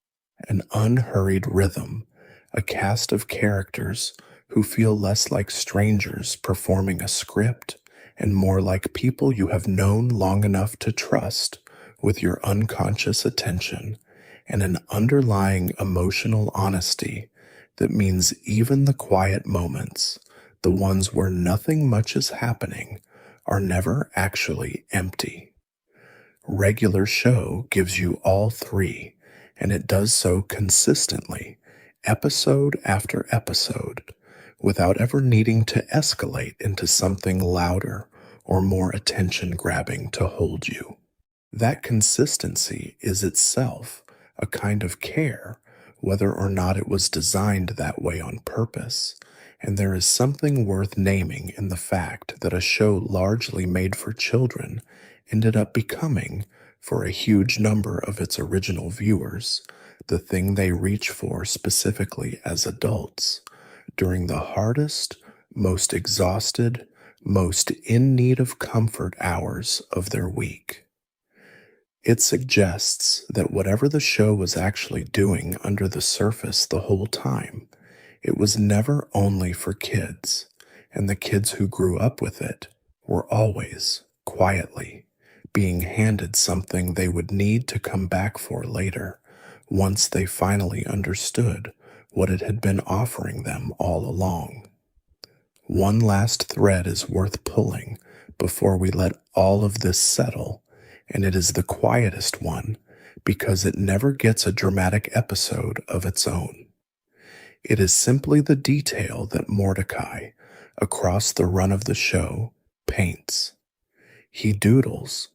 an unhurried rhythm, a cast of characters who feel less like strangers performing a script and more like people you have known long enough to trust with your unconscious attention, and an underlying emotional honesty that means even the quiet moments, the ones where nothing much is happening, are never actually empty. Regular show gives you all three, and it does so consistently, episode after episode, without ever needing to escalate into something louder or more attention-grabbing to hold you. That consistency is itself a kind of care, whether or not it was designed that way on purpose, and there is something worth naming in the fact that a show largely made for children ended up becoming, for a huge number of its original viewers, the thing they reach for specifically as adults during the hardest, most exhausted, most in need of comfort hours of their week. It suggests that whatever the show was actually doing under the surface the whole time, it was never only for kids, and the kids who grew up with it were always, quietly, being handed something they would need to come back for later, once they finally understood what it had been offering them all along. One last thread is worth pulling before we let all of this settle, and it is the quietest one because it never gets a dramatic episode of its own. It is simply the detail that Mordecai, across the run of the show, paints. He doodles.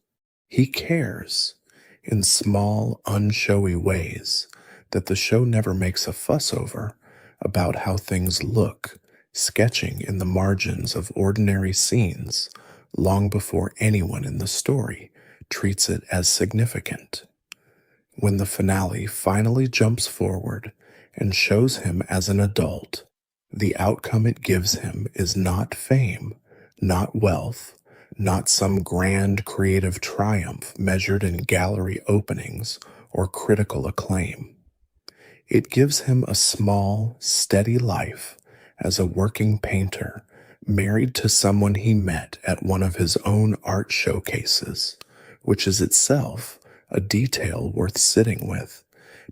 He cares in small, unshowy ways that the show never makes a fuss over about how things look, sketching in the margins of ordinary scenes long before anyone in the story treats it as significant. When the finale finally jumps forward and shows him as an adult, the outcome it gives him is not fame, not wealth, not some grand creative triumph measured in gallery openings or critical acclaim. It gives him a small, steady life as a working painter married to someone he met at one of his own art showcases, which is itself a detail worth sitting with,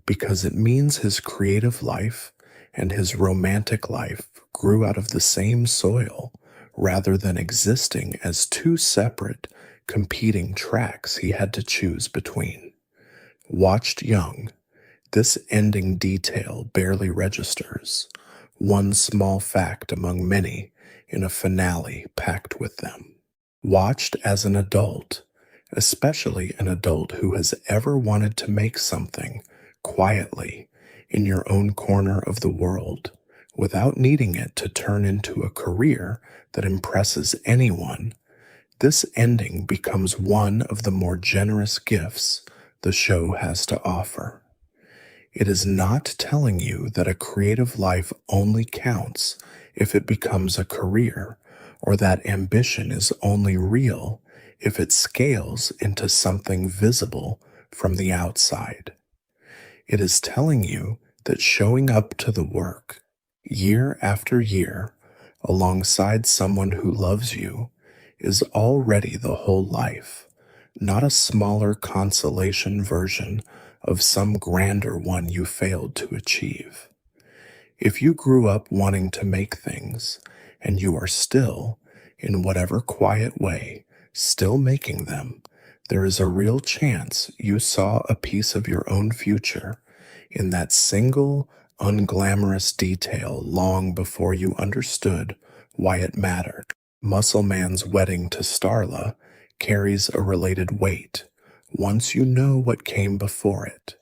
because it means his creative life and his romantic life grew out of the same soil rather than existing as two separate, competing tracks he had to choose between. Watched young, this ending detail barely registers, one small fact among many in a finale packed with them. Watched as an adult, especially an adult who has ever wanted to make something quietly in your own corner of the world without needing it to turn into a career that impresses anyone. This ending becomes one of the more generous gifts the show has to offer. It is not telling you that a creative life only counts if it becomes a career, or that ambition is only real if it scales into something visible from the outside. It is telling you that showing up to the work, year after year, alongside someone who loves you, is already the whole life, not a smaller consolation version of some grander one you failed to achieve. If you grew up wanting to make things, and you are still, in whatever quiet way, still making them, there is a real chance you saw a piece of your own future in that single, unglamorous detail long before you understood why it mattered. Muscle Man's wedding to Starla carries a related weight once you know what came before it.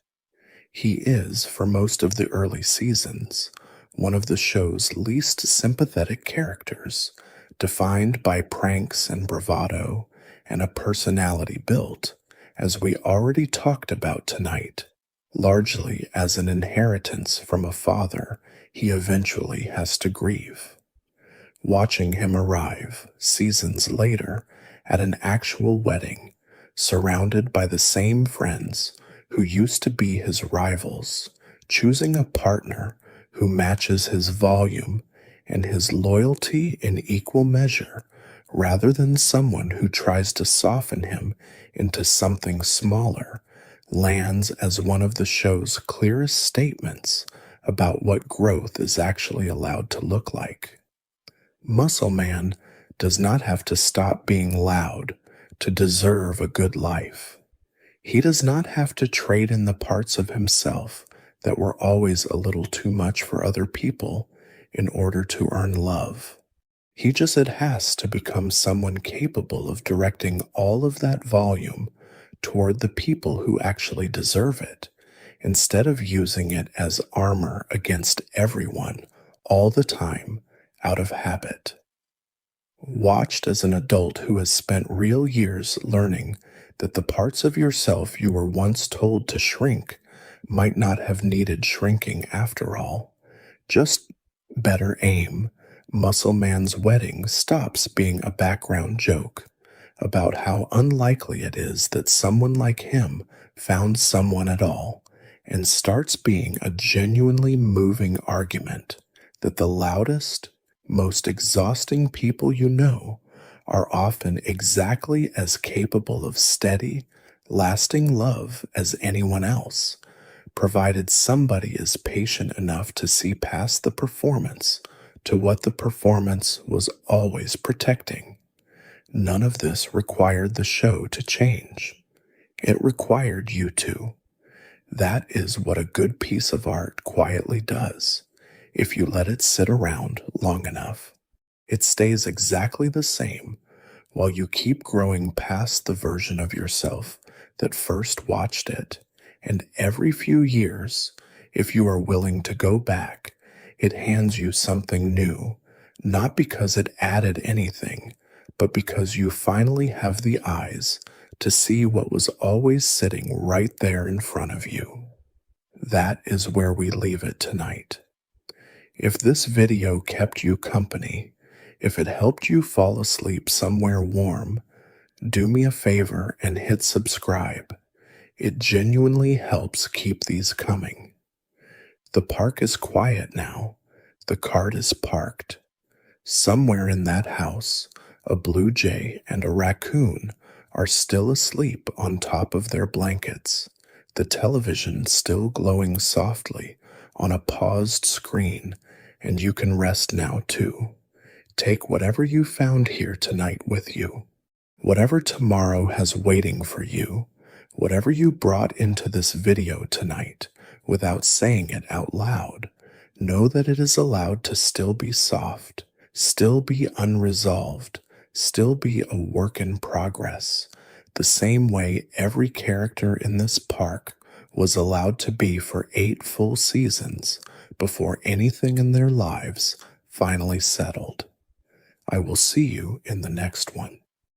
He is, for most of the early seasons, one of the show's least sympathetic characters, defined by pranks and bravado and a personality built, as we already talked about tonight, largely as an inheritance from a father he eventually has to grieve. Watching him arrive, seasons later, at an actual wedding, surrounded by the same friends who used to be his rivals, choosing a partner who matches his volume and his loyalty in equal measure, rather than someone who tries to soften him into something smaller, lands as one of the show's clearest statements about what growth is actually allowed to look like. Muscle Man does not have to stop being loud to deserve a good life. He does not have to trade in the parts of himself that were always a little too much for other people in order to earn love. He just has to become someone capable of directing all of that volume toward the people who actually deserve it, instead of using it as armor against everyone all the time out of habit. Watched as an adult who has spent real years learning that the parts of yourself you were once told to shrink might not have needed shrinking after all. Just better aim. Muscle Man's wedding stops being a background joke about how unlikely it is that someone like him found someone at all, and starts being a genuinely moving argument that the loudest, most exhausting people you know are often exactly as capable of steady, lasting love as anyone else, provided somebody is patient enough to see past the performance to what the performance was always protecting. None of this required the show to change. It required you to. That is what a good piece of art quietly does. If you let it sit around long enough, it stays exactly the same while you keep growing past the version of yourself that first watched it. And every few years, if you are willing to go back, it hands you something new, not because it added anything, but because you finally have the eyes to see what was always sitting right there in front of you. That is where we leave it tonight. If this video kept you company, if it helped you fall asleep somewhere warm, do me a favor and hit subscribe. It genuinely helps keep these coming. The park is quiet now. The cart is parked. Somewhere in that house, a blue jay and a raccoon are still asleep on top of their blankets, the television still glowing softly on a paused screen, and you can rest now too. Take whatever you found here tonight with you. Whatever tomorrow has waiting for you, whatever you brought into this video tonight without saying it out loud, know that it is allowed to still be soft, still be unresolved, still be a work in progress, the same way every character in this park was allowed to be for 8 full seasons before anything in their lives finally settled. I will see you in the next one.